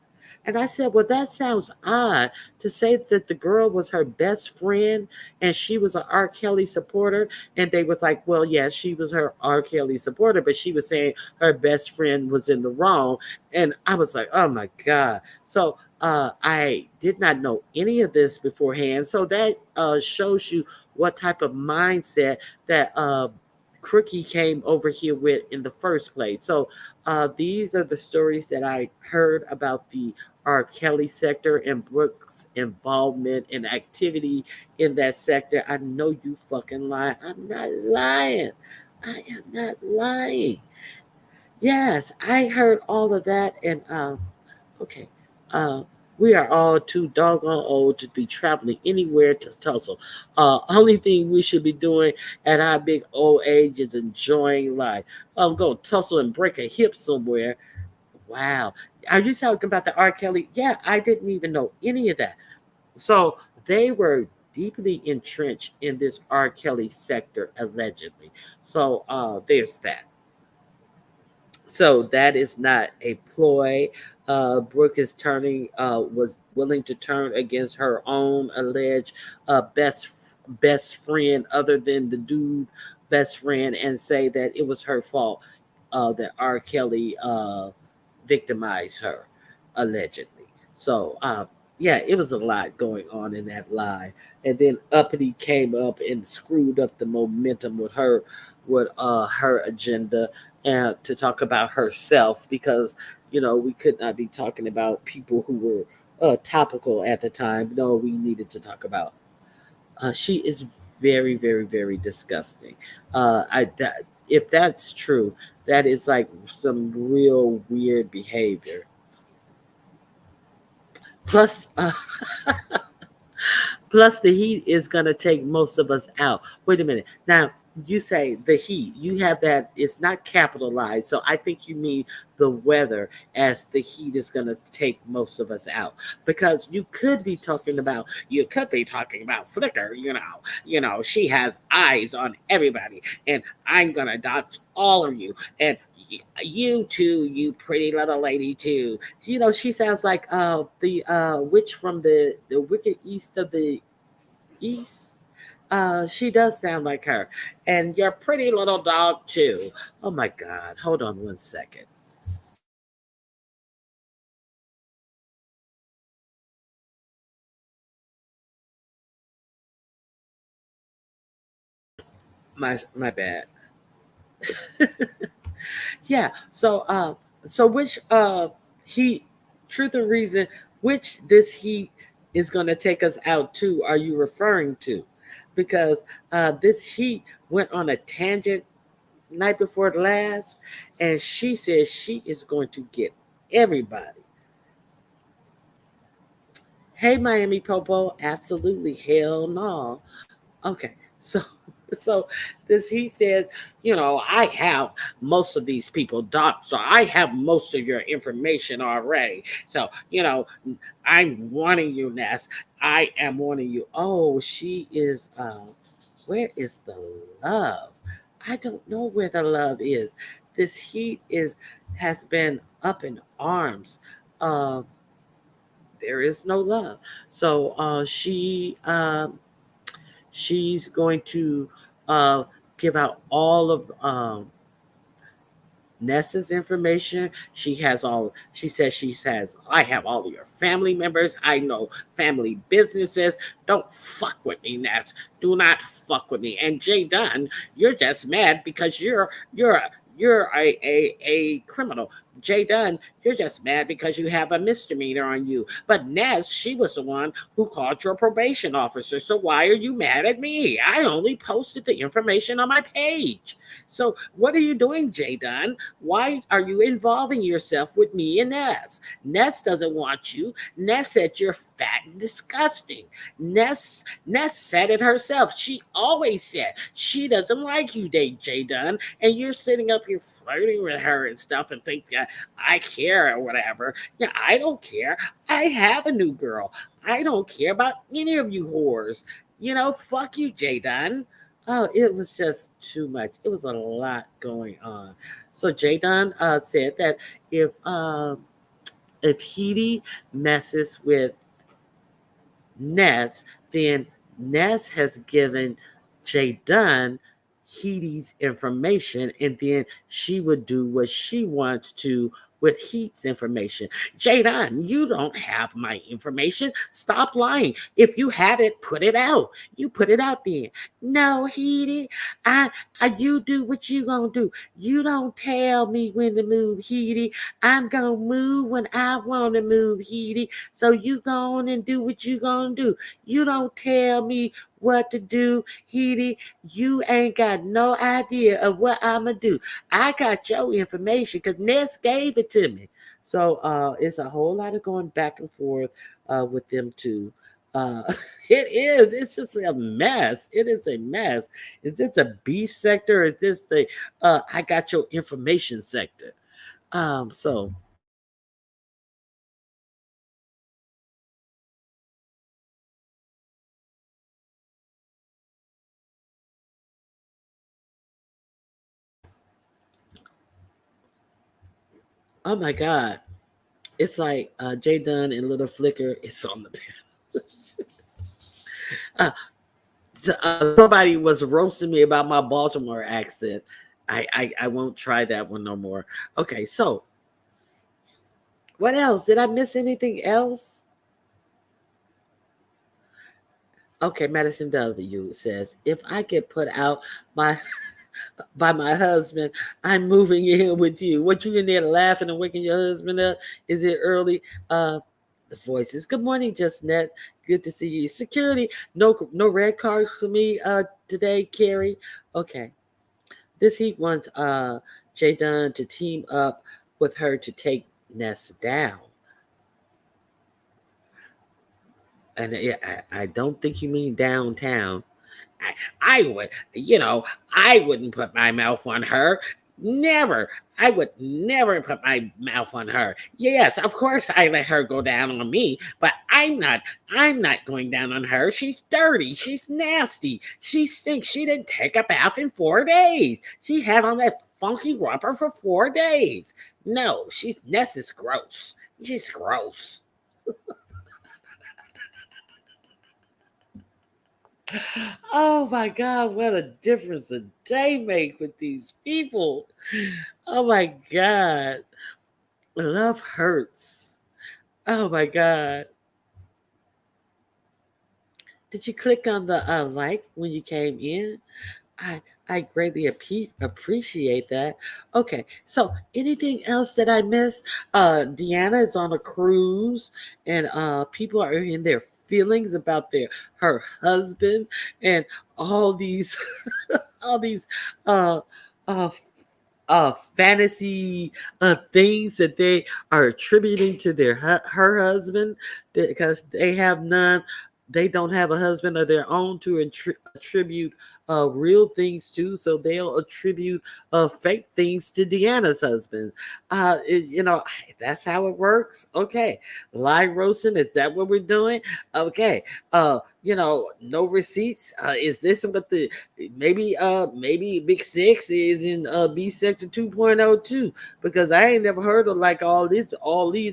And I said, well, that sounds odd to say that the girl was her best friend and she was an R. Kelly supporter. And they was like, well, yes, she was her R. Kelly supporter, but she was saying her best friend was in the wrong. And I was like, oh my God. So I did not know any of this beforehand. So that shows you what type of mindset that Crookie came over here with in the first place. So these are the stories that I heard about the R. Kelly sector and Brooks' involvement and activity in that sector. I know you fucking lying. I'm not lying. I am not lying. Yes, I heard all of that, and okay. We are all too doggone old to be traveling anywhere to tussle. Only thing we should be doing at our big old age is enjoying life. I'm going to tussle and break a hip somewhere. Wow. Are you talking about the R. Kelly? Yeah, I didn't even know any of that. So they were deeply entrenched in this R. Kelly sector, allegedly. So there's that. So that is not a ploy. Brooke is was willing to turn against her own alleged best friend, other than the dude best friend, and say that it was her fault that R. Kelly victimized her, allegedly. So, yeah, it was a lot going on in that lie. And then Uppity came up and screwed up the momentum with her agenda and to talk about herself because we could not be talking about people who were topical at the time. No, we needed to talk about. She is very, very, very disgusting. If that's true, that is like some real weird behavior. Plus, plus, the heat is going to take most of us out. Wait a minute. Now, you say the heat. You have that. It's not capitalized. So I think you mean the weather as the heat is going to take most of us out. Because you could be talking about Flickr. She has eyes on everybody. And I'm going to dox all of you. And you too, you pretty little lady too. She sounds like the witch from the Wicked East of the East. She does sound like her. And your pretty little dog too. Oh my God! Hold on one second. My bad. Yeah. So which he truth and reason which this heat is going to take us out to are you referring to? Because this heat went on a tangent night before last, and she says she is going to get everybody. Hey, Miami Popo, absolutely hell no. Okay, so So this he says, I have most of these people doc, so I have most of your information already. So, I'm warning you, Ness. I am warning you. Oh, she is where is the love? I don't know where the love is. This heat is has been up in arms. Uh, there is no love. So she's going to uh, give out all of Nessa's information. She has all. She says she says I have all of your family members. I know family businesses. Don't fuck with me, Ness. Do not fuck with me. And Jay Dunn, you're just mad because you're a criminal. Jay Dunn, you're just mad because you have a misdemeanor on you. But Ness, she was the one who called your probation officer. So why are you mad at me? I only posted the information on my page. So what are you doing, Jay Dunn? Why are you involving yourself with me and Ness? Ness doesn't want you. Ness said you're fat and disgusting. Ness said it herself. She always said she doesn't like you, Jay Dunn, and you're sitting up here flirting with her and stuff and think that I care or whatever. Yeah, I don't care. I have a new girl. I don't care about any of you whores. Fuck you, Jay Dunn. Oh, it was just too much. It was a lot going on. So Jadon said that if Heidi messes with Ness, then Ness has given Jay Dunn Heat's information, and then she would do what she wants to with Heat's information. Jay Dunn, you don't have my information. Stop lying. If you have it, put it out. You put it out then. No, Heaty, you do what you gonna do. You don't tell me when to move, Heaty. I'm gonna move when I want to move, Heaty. So you go on and do what you gonna do. You don't tell me what to do, Heaty. You ain't got no idea of what I'ma do. I got your information because Ness gave it to me. So it's a whole lot of going back and forth with them two. It is. It's just a mess. It is a mess. Is this a beef sector? Or is this the I got your information sector? So oh my God. It's like Jay Dunn and Little Flicker is on the panel. Somebody was roasting me about my Baltimore accent. I won't try that one no more. Okay, so what else? Did I miss anything else? Okay, Madison W says if I get put out my by my husband, I'm moving in with you. What you in there laughing and waking your husband up? Is it early? The voices. Good morning, Just Net. Good to see you. Security. No red cards for me today, Carrie. Okay. This heat wants Jay Dunn to team up with her to take Ness down. And I don't think you mean downtown. I, I would, I wouldn't put my mouth on her. Never. I would never put my mouth on her. Yes, of course I let her go down on me, but I'm not going down on her. She's dirty. She's nasty. She stinks. She didn't take a bath in 4 days. She had on that funky romper for 4 days. No, Ness is gross. She's gross. Oh my God, what a difference a day make with these people. Oh my God. Love hurts. Oh my God. Did you click on the like when you came in? I I greatly appreciate that. Okay, so anything else that I missed? Deanna is on a cruise, and people are in their feelings about her husband and all these all these uh uh fantasy things that they are attributing to her husband because they have none. They don't have a husband of their own to attribute real things too, so they'll attribute fake things to Deanna's husband. That's how it works. Okay, live roasting, is that what we're doing? Okay, no receipts. Is this what the maybe Big Six is in B Sector 2.0 too? Because I ain't never heard of like all these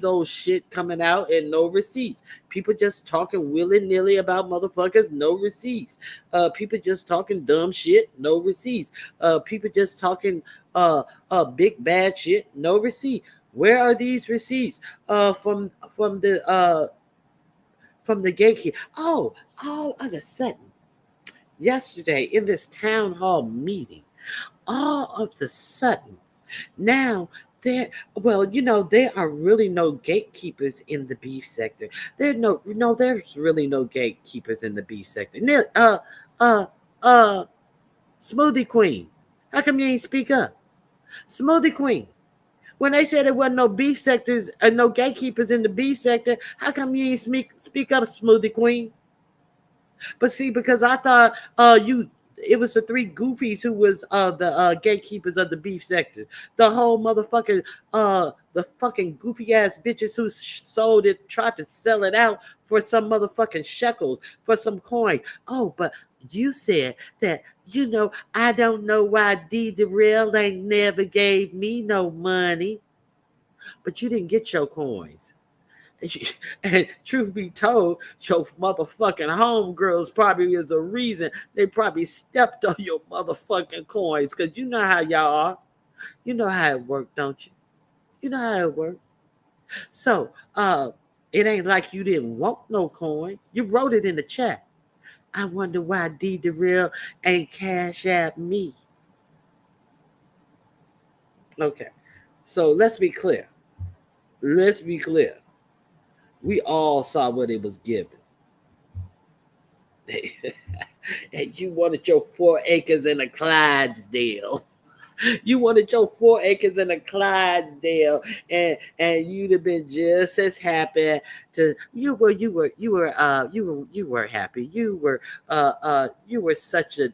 old shit coming out and no receipts. People just talking willy nilly about motherfuckers, no receipts. People just talking dumb shit, no receipts. People just talking big bad shit, no receipt. Where are these receipts? From the gatekeeper. Oh, all of a sudden, yesterday in this town hall meeting, all of the sudden, now there, there are really no gatekeepers in the beef sector. There's really no gatekeepers in the beef sector. Uh, uh, Smoothie Queen, how come you ain't speak up? Smoothie Queen, when they said there wasn't no beef sectors, no gatekeepers in the beef sector, how come you ain't speak up, Smoothie Queen? But see, because I thought it was the three goofies who was the gatekeepers of the beef sectors. The whole motherfucking the fucking goofy ass bitches who sold it, tried to sell it out for some motherfucking shekels, for some coins. Oh, but you said that, I don't know why D Darrell ain't never gave me no money. But you didn't get your coins. And truth be told, your motherfucking homegirls probably is a reason they probably stepped on your motherfucking coins. Because you know how y'all are. You know how it worked, don't you? You know how it worked. So, it ain't like you didn't want no coins. You wrote it in the chat. I wonder why D Darrell ain't cash at me. Okay. So let's be clear. Let's be clear. We all saw what it was given. And you wanted your 4 acres in a Clydesdale. You wanted your 4 acres in a Clydesdale, and you'd have been just as happy to you were happy. You were such a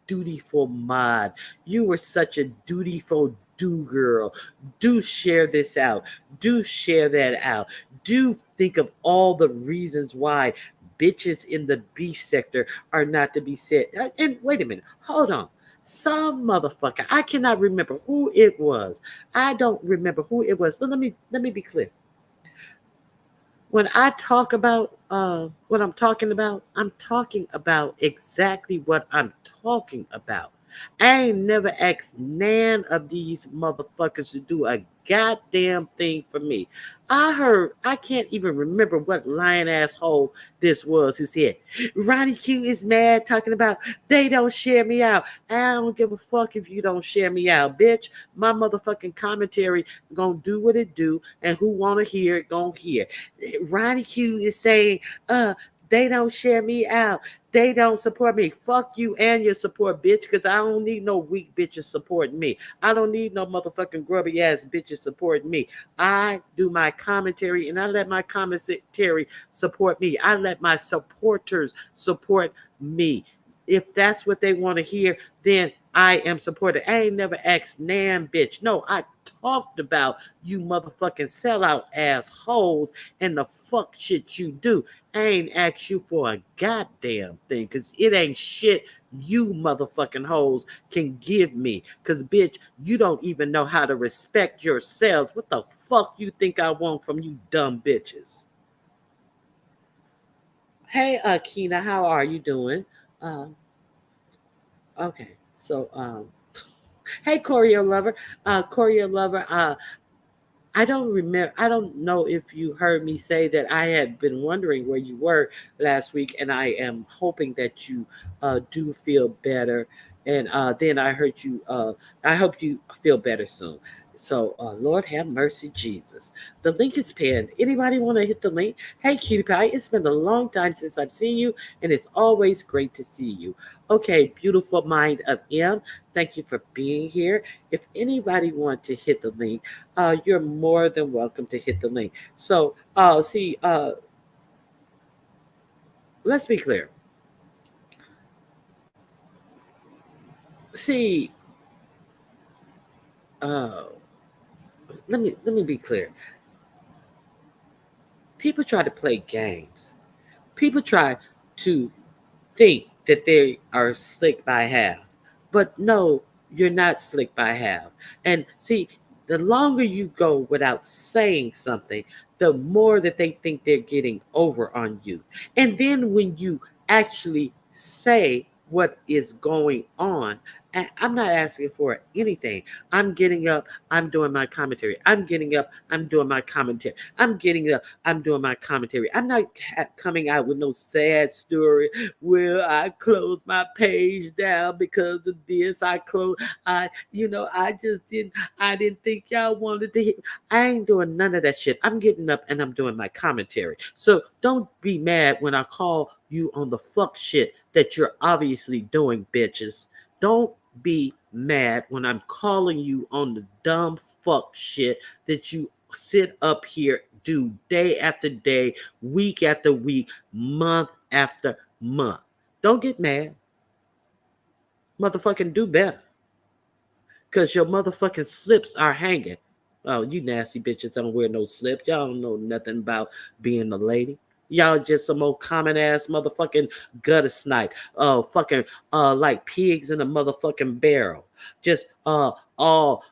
dutiful mod. You were such a dutiful do girl. Do share this out. Do share that out. Do think of all the reasons why bitches in the beef sector are not to be said. And wait a minute, hold on. Some motherfucker, I cannot remember who it was. I don't remember who it was, but let me be clear. When I talk about what I'm talking about exactly what I'm talking about. I ain't never asked none of these motherfuckers to do a goddamn thing for me. I can't even remember what lying asshole this was who said, Ronnie Q is mad talking about they don't share me out. I don't give a fuck if you don't share me out, bitch. My motherfucking commentary gonna do what it do, and who wanna hear it gonna hear. Ronnie Q is saying, they don't share me out. They don't support me. Fuck you and your support, bitch, because I don't need no weak bitches supporting me. I don't need no motherfucking grubby ass bitches supporting me. I do my commentary and I let my commentary support me. I let my supporters support me. If that's what they want to hear, then I am supported. I ain't never asked Nan bitch. No, I talked about you motherfucking sellout assholes and the fuck shit you do. I ain't asked you for a goddamn thing, because it ain't shit you motherfucking hoes can give me. Because, bitch, you don't even know how to respect yourselves. What the fuck you think I want from you dumb bitches? Hey, Kina, how are you doing? Um, okay, so, hey, Choreo Lover. Choreo Lover, I don't remember. I don't know if you heard me say that I had been wondering where you were last week, and I am hoping that you do feel better. And then I heard you. I hope you feel better soon. So, Lord have mercy, Jesus. The link is pinned. Anybody want to hit the link? Hey, cutie pie, it's been a long time since I've seen you, and it's always great to see you. Okay, beautiful mind of M. Thank you for being here. If anybody want to hit the link, you're more than welcome to hit the link. So, let's be clear. See, uh, let me be clear. People try to play games. People try to think that they are slick by half. But no, you're not slick by half. And see, the longer you go without saying something, the more that they think they're getting over on you. And then when you actually say what is going on, and I'm not asking for anything. I'm getting up, I'm doing my commentary. I'm getting up, I'm doing my commentary. I'm getting up, I'm doing my commentary. I'm not coming out with no sad story. Well, I closed my page down because of this. I just didn't. I didn't think y'all wanted to hear. I ain't doing none of that shit. I'm getting up and I'm doing my commentary. So don't be mad when I call you on the fuck shit that you're obviously doing, bitches. Don't be mad when I'm calling you on the dumb fuck shit that you sit up here do day after day, week after week, month after month. Don't get mad. Motherfucking do better. Cause your motherfucking slips are hanging. Oh, you nasty bitches don't wear no slips. Y'all don't know nothing about being a lady. Y'all just some old common ass motherfucking gutter snipe. Fucking like pigs in a motherfucking barrel. Just all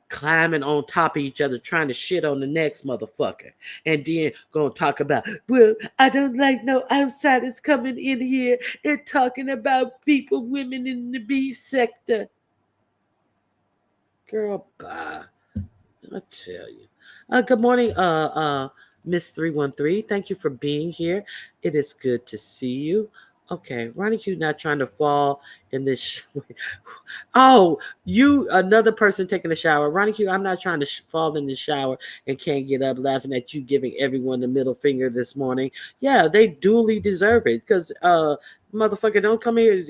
climbing on top of each other, trying to shit on the next motherfucker. And then gonna talk about, well, I don't like no outsiders coming in here and talking about people, women in the beef sector. Girl, bye. I tell you. Good morning, Miss 313. Thank you for being here. It is good to see you. Okay, Ronnie Q not trying to fall in this. Oh, you another person taking a shower. Ronnie Q, I'm not trying to fall in the shower and can't get up laughing at you giving everyone the middle finger this morning. Yeah, they duly deserve it because motherfucker, don't come here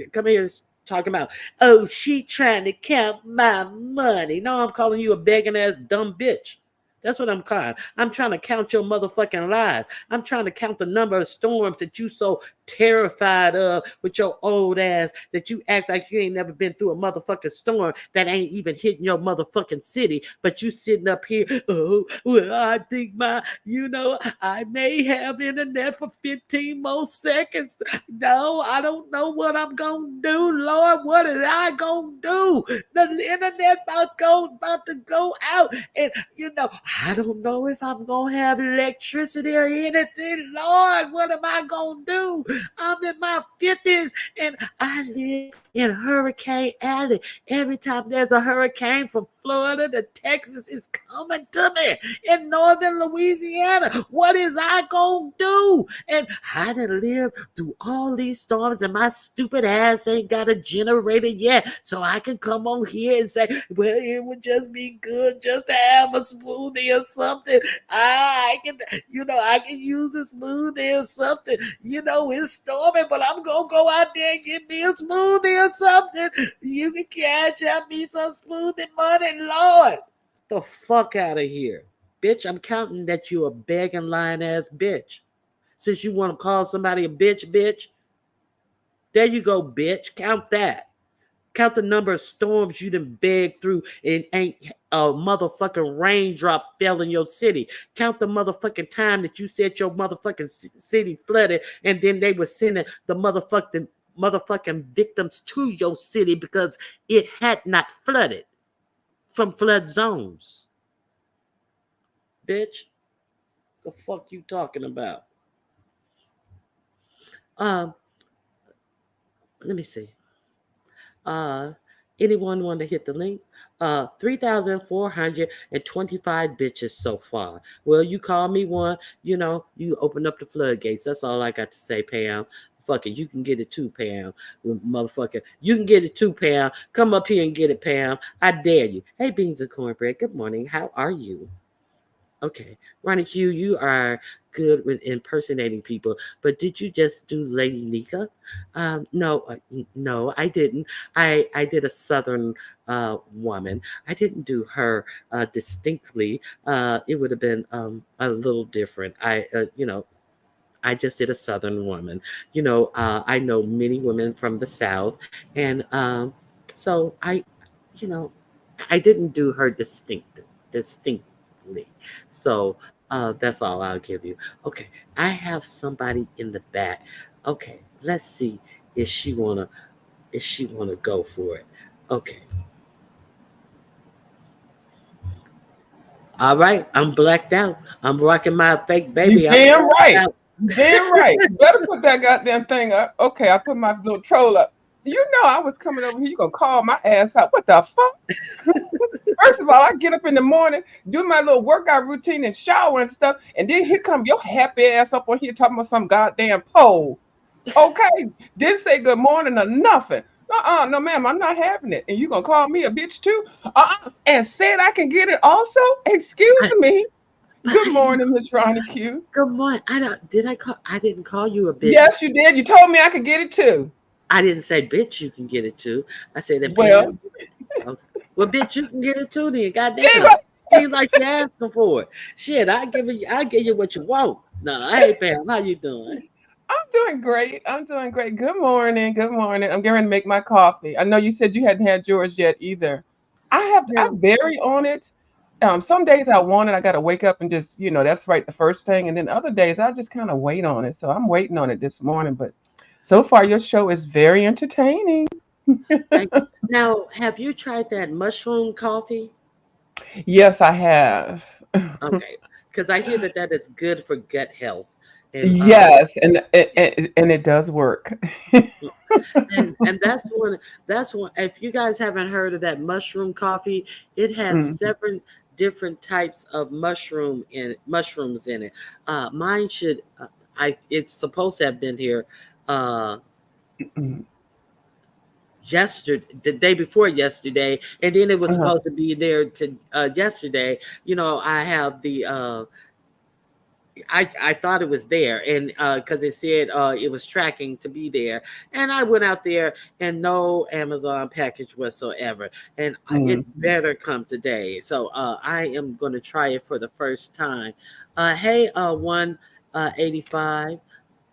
talking about, oh, she trying to count my money. No, I'm calling you a begging ass dumb bitch. That's what I'm calling. I'm trying to count your motherfucking lies. I'm trying to count the number of storms that you so terrified of with your old ass that you act like you ain't never been through a motherfucking storm that ain't even hitting your motherfucking city. But you sitting up here, oh, well, I think I may have internet for 15 more seconds. No, I don't know what I'm gonna do, Lord. What is I gonna do? The internet about to go out, and I don't know if I'm gonna have electricity or anything. Lord, what am I gonna do? I'm in my 50s and I live in Hurricane Alley. Every time there's a hurricane from Florida to Texas, it's coming to me in northern Louisiana. What is I gonna do? And I done lived through all these storms, and my stupid ass ain't got a generator yet. So I can come on here and say, well, it would just be good just to have a smoothie or something. I can use a smoothie or something. It's storming, but I'm gonna go out there and get me a smoothie or something. You can cash out me some smoothie money, Lord. The fuck out of here. Bitch, I'm counting that you a begging lying ass bitch. Since you want to call somebody a bitch, there you go, bitch. Count that. Count the number of storms you done begged through and ain't a motherfucking raindrop fell in your city. Count the motherfucking time that you said your motherfucking city flooded and then they were sending the motherfucking victims to your city because it had not flooded from flood zones. Bitch, the fuck you talking about? Um, Let me see. Uh, Anyone want to hit the link? 3,425 bitches so far. Well, you call me one, you open up the floodgates. That's all I got to say, Pam. Fuck it, you can get it too, Pam. Motherfucker, you can get it too, Pam. Come up here and get it, Pam. I dare you. Hey, Beans and Cornbread, good morning. How are you? Okay, Ronnie Q, you are good with impersonating people, but did you just do Lady Nika? No, no, I didn't. I did a Southern woman. I didn't do her distinctly. It would have been a little different. I just did a Southern woman. I know many women from the South, and So you know, I didn't do her distinctly. So that's all I'll give you. Okay, I have somebody in the back. Okay, let's see if she wanna go for it. Okay, all right. I'm blacked out. I'm rocking my fake You baby. I'm damn blacked right. out. You damn right. You better put that goddamn thing up. Okay, I put my little troll up. You know I was coming over here. You gonna call my ass out? What the fuck? First of all, I get up in the morning, do my little workout routine and shower and stuff, and then here come your happy ass up on here talking about some goddamn pole. Okay, didn't say good morning or nothing. No, ma'am, I'm not having it. And you gonna call me a bitch too? And said I can get it also? Excuse I, me. but Good I didn't. morning, Miss Ronnie Q. Good morning. I don't. Did I call? I didn't call you a bitch. Yes, you did. You told me I could get it too. I didn't say bitch. You can get it too. I said that Well, Pam. Okay. Well, bitch, you can get it too. Then, there you goddamn. go. Seems like you're asking for it. Shit, I give you what you want. No, hey Pam, how you doing? I'm doing great. I'm doing great. Good morning. Good morning. I'm going to make my coffee. I know you said you hadn't had yours yet either. I No. vary on it. Some days I want it. I got to wake up and just, that's right the first thing. And then other days I just kind of wait on it. So I'm waiting on it this morning. But so far, your show is very entertaining. Thank you. Now, have you tried that mushroom coffee? Yes, I have. Okay, because I hear that that is good for gut health, and Yes, and it does work. and that's one. If you guys haven't heard of that mushroom coffee, it has Mhm, seven different types of mushrooms in it. Mine should I it's supposed to have been here uh mhm, yesterday, the day before yesterday, and then it was uh-huh, supposed to be there to yesterday. You know, I have the I thought it was there, and because it said it was tracking to be there, and I went out there and no Amazon package whatsoever, and it mhm. better come today. So I am going to try it for the first time. Hey, 185.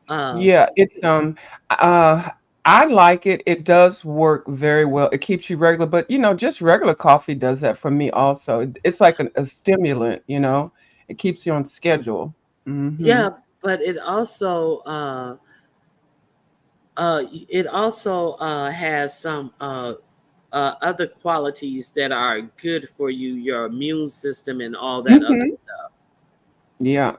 Uh, Yeah, it's uh I like it. It does work very well. It keeps you regular, but just regular coffee does that for me also. It's like a stimulant, you know. It keeps you on schedule. Hmm. yeah, but it also has some other qualities that are good for you, your immune system, and all that other Hmm. stuff. Yeah.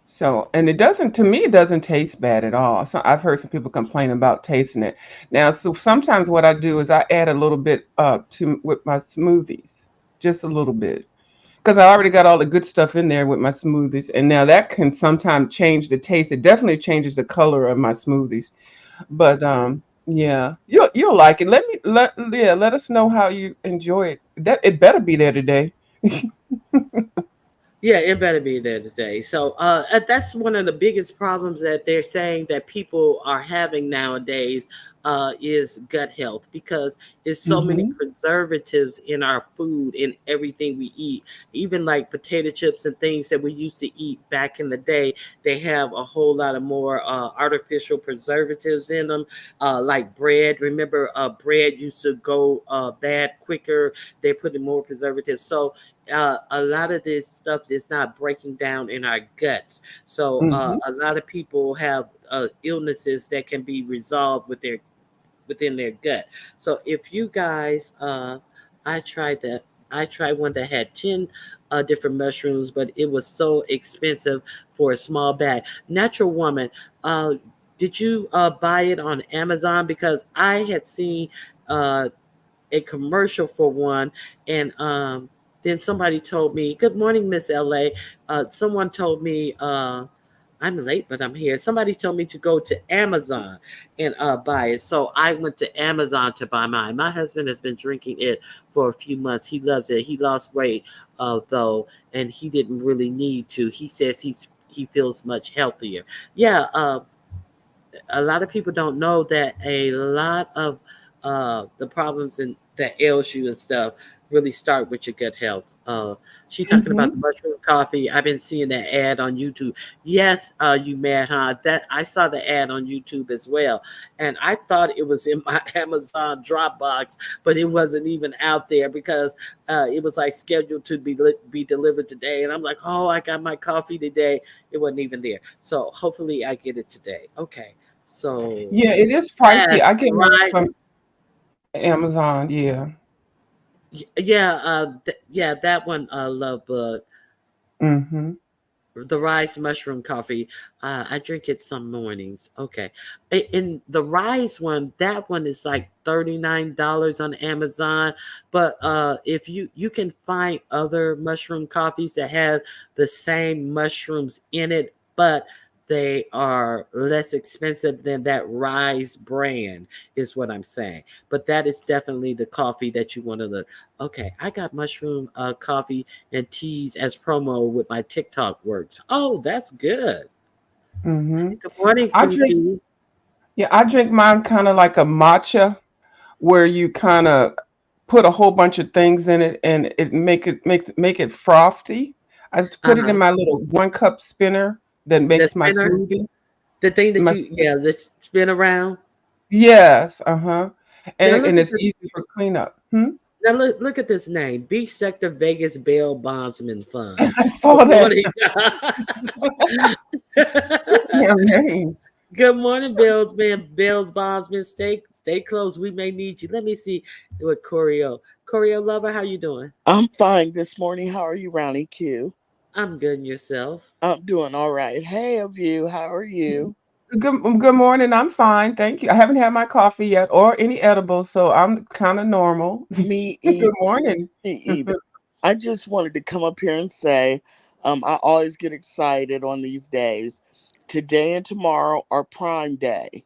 So, and it doesn't, to me, it doesn't taste bad at all. So I've heard some people complain about tasting it. Now, so sometimes what I do is I add a little bit to with my smoothies, just a little bit, because I already got all the good stuff in there with my smoothies, and now that can sometimes change the taste. It definitely changes the color of my smoothies. But yeah, you'll like it. Let us know how you enjoy it. That it better be there today. Yeah, it better be there today. So that's one of the biggest problems that they're saying that people are having nowadays is gut health because there's so many Hmm. preservatives in our food in everything we eat. Even like potato chips and things that we used to eat back in the day, they have a whole lot of more artificial preservatives in them. Like bread, remember bread used to go bad quicker. They put in more preservatives. So a lot of this stuff is not breaking down in our guts. So Hmm. a lot of people have illnesses that can be resolved within their gut. So if you guys, I tried that. I tried one that had 10 different mushrooms, but it was so expensive for a small bag. Natural Woman, uh, did you buy it on Amazon? Because I had seen uh, a commercial for one, and then somebody told me, "Good morning, Miss LA." Someone told me, "I'm late, but I'm here." Somebody told me to go to Amazon and buy it, so I went to Amazon to buy mine. My husband has been drinking it for a few months. He loves it. He lost weight though, and he didn't really need to. He says he feels much healthier. Yeah, a lot of people don't know that a lot of the problems and that ails you and stuff really start with your gut health. She talking about Mhm. the mushroom coffee. I've been seeing that ad on YouTube. Yes, you mad, huh? That I saw the ad on YouTube as well, and I thought it was in my Amazon Dropbox, but it wasn't even out there because it was like scheduled to be delivered today, and I'm like, oh, I got my coffee today. It wasn't even there, so hopefully I get it today. Okay, so Yeah, it is pricey. yes, I get mine right. from Amazon. Yeah. Yeah, yeah, that one, Love Bug, Mhm. the rice mushroom coffee. I drink it some mornings. Okay, in the rice one, that one is like $39 on Amazon. But if you can find other mushroom coffees that have the same mushrooms in it, but they are less expensive than that Rise brand, is what I'm saying. But that is definitely the coffee that you want to look. Okay, I got mushroom coffee and teas as promo with my TikTok works. Oh, that's good. Mhm. Good morning, I drink Fifi. yeah, I drink mine kind of like a matcha where you kind of put a whole bunch of things in it and it make it frothy. I put it in Uh-huh. my little 1 cup spinner that The makes my spinner, smoothie. the thing that My you, yeah, let's spin around. Yes, uh-huh. Now And look at it's this. easy for cleanup. Hmm? Now look at this name, Beef Sector Vegas Bail Bondsman Fund. I Good saw that. morning. Those damn names. Good morning, Bills, man. Bills Bondsman. Stay close. We may need you. Let me see what Corio. Corio lover, how you doing? I'm fine this morning. How are you, Ronnie Q? I'm good and yourself. I'm doing all right. Hey, of you. How are you? Good morning. I'm fine. Thank you. I haven't had my coffee yet or any edibles, so I'm kind of normal. Me Good morning. either. I just wanted to come up here and say, I always get excited on these days. Today and tomorrow are Prime Day.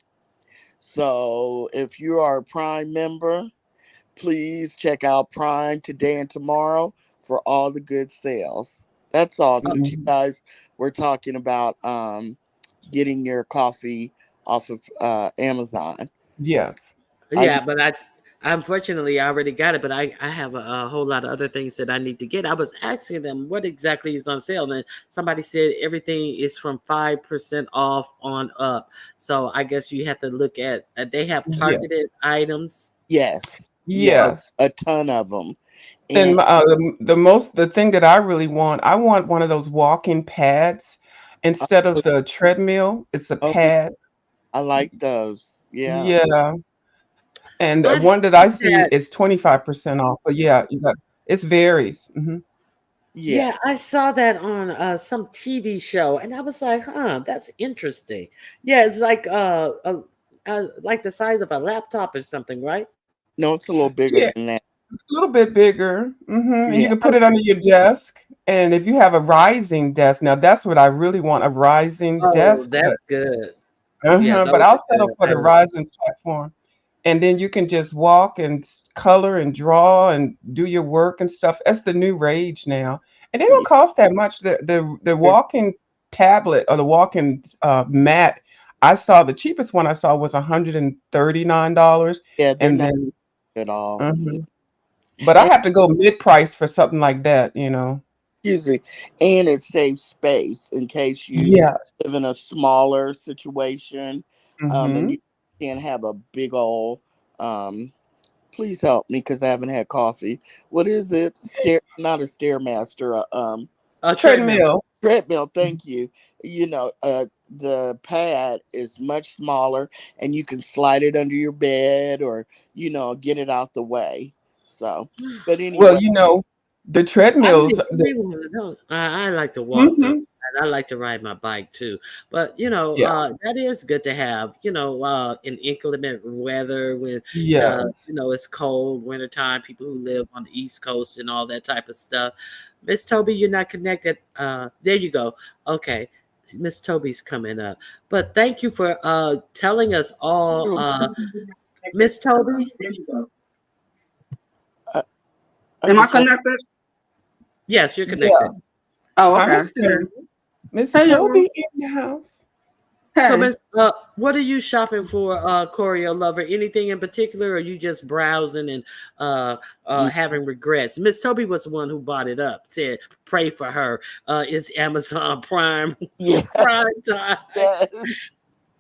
So if you are a Prime member, please check out Prime today and tomorrow for all the good sales. That's all. Since you Mhm. guys were talking about getting your coffee off of Amazon. Yes. I Yeah, but unfortunately I already got it, but I have a whole lot of other things that I need to get. I was asking them what exactly is on sale, and somebody said everything is from 5% off on up. So I guess you have to look at they have Yeah. targeted items. yes, yeah, Yes. a ton of them. And And the thing that I really want, I want one of those walking pads instead oh, of the treadmill. It's a oh, yeah, pad. I like those. Yeah, Yeah. And the I've one that I seen see that. is 25% off. But yeah, you got it varies. Hmm. yeah. Yeah, I saw that on some TV show, and I was like, "Huh, that's interesting." Yeah, it's like the size of a laptop or something, right? No, it's a little bigger Yeah, than that. a little bit bigger. And you Yeah, can put it Okay. under your desk. And if you have a rising desk, now that's what I really want, a rising Oh, desk. that's good. Yeah, But those I'll are settle good. for I the like. rising platform. And then you can just walk and color and draw and do your work and stuff. That's the new rage now, and they don't yeah. cost that much. The They're, walking tablet or the walking mat, I saw the cheapest one I saw was $139, yeah, they're and not then at all. mhm. But I And have to go mid price for something like that. excuse me, and it saves space in case you Yes. live in a smaller situation, and Hmm. you can't have a big old. Um, please help me because I haven't had coffee. What is it? Not a stairmaster. A treadmill. Treadmill. Treadmill. Thank you. The pad is much smaller, and you can slide it under your bed, or get it out the way. So, but Well, anyway, the I treadmills. really want to know. I like to walk though, Mhm. and I like to ride my bike too. But Yeah. that is good to have. In inclement weather when Yes. it's cold wintertime. People who live on the East Coast and all that type of stuff. Miss Toby, you're not connected. There you go. Okay. Miss Toby's coming up. But thank you for telling us all. Miss Toby? I, I Am I just want. connected? Yes, you're Yeah. connected. Oh, Hi, okay. Miss Toby. Miss Hey, y'all. Toby in the house. So, Hey, Miss, what are you shopping for, Corey or Lover? Anything in particular, or are you just browsing and uh, Mm, having regrets? Miss Toby was the one who bought it up. Said, "Pray for her." It's Amazon Prime yeah, Prime time. yes,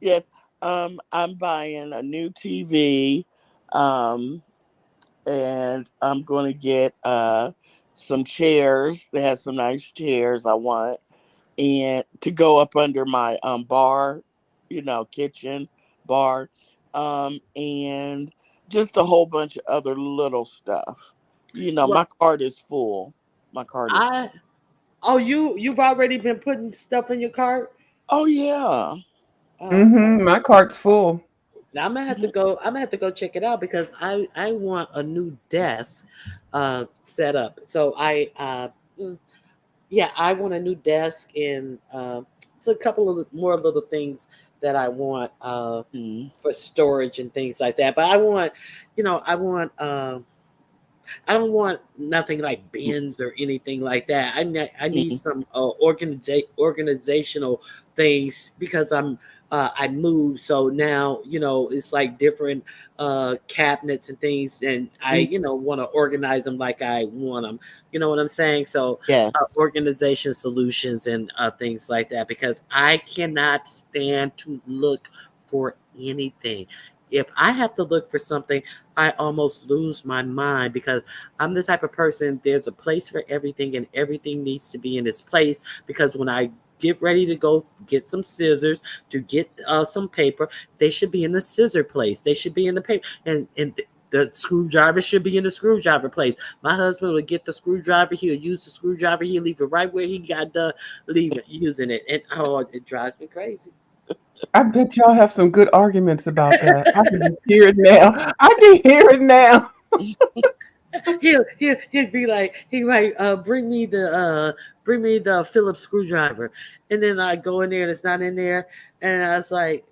yes. I'm buying a new TV, um, and I'm going to get some chairs. They have some nice chairs I want, and to go up under my bar, kitchen bar, and just a whole bunch of other little stuff. My Well, cart is full. My cart is. I oh you've already been putting stuff in your cart. Oh yeah. Oh, okay. Mm-hmm. My cart's full. Now I'm gonna have to Mhm. go. I'm gonna have to go check it out because I want a new desk set up. So yeah, I want a new desk and it's a couple of more little things that I want Mhm. for storage and things like that. But I want, I want I don't want nothing like bins or anything like that. I need Mhm. some organizational things because I moved, so now it's like different cabinets and things, and I Mhm. want to organize them like I want them. You know what I'm saying? So Yes. organization solutions and things like that because I cannot stand to look for anything. If I have to look for something, I almost lose my mind because I'm the type of person, there's a place for everything and everything needs to be in its place because when I get ready to go get some scissors to get some paper, they should be in the scissor place. They should be in the paper and the screwdriver should be in the screwdriver place. My husband would get the screwdriver, he'll use the screwdriver, he'll leave it right where he got done leaving using it. And oh, it drives me crazy. I bet y'all have some good arguments about that. I can just hear it now. I can hear it now. He'll be like he might bring me the Phillips screwdriver, and then I go in there and it's not in there, and I was like,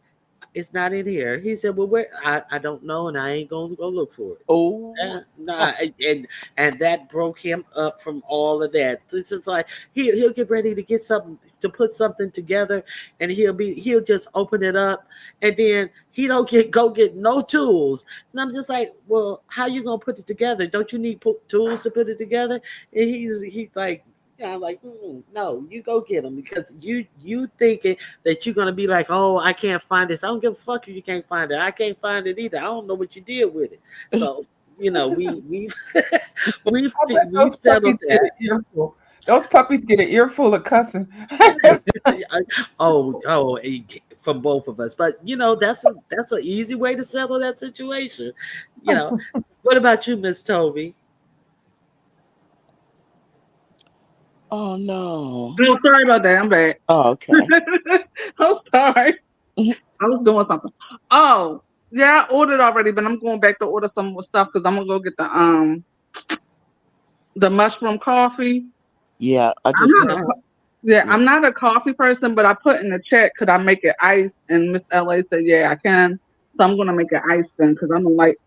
it's not in here. He said, well, where? I don't know, and I ain't gonna go look for it. Oh. Nah, and that broke him up from all of that. It's just like he'll get ready to get something to put something together, and he'll just open it up, and then he don't go get no tools, and I'm just like, well, how you gonna put it together? Don't you need tools to put it together? And he's like. Yeah, I'm like, no, you go get them because you thinking that you're gonna be like, oh, I can't find this. I don't give a fuck if you can't find it. I can't find it either. I don't know what you did with it. So we've I bet we've those puppies settled get an that. earful. Those puppies get an earful of cussing. From both of us, but that's an easy way to settle that situation. You know, what about you, Miss Toby? Oh no. no, sorry about that. I'm back. Oh, okay. I'm sorry. Mhm. I was doing something. Oh, yeah, I ordered already, but I'm going back to order some more stuff because I'm gonna go get the mushroom coffee. Yeah, I I'm just not got. a Uh, Yeah, Yeah. I'm not a coffee person, but I put in the chat could I make it iced, and Miss LA said yeah I can. So I'm gonna make it iced then because I don't like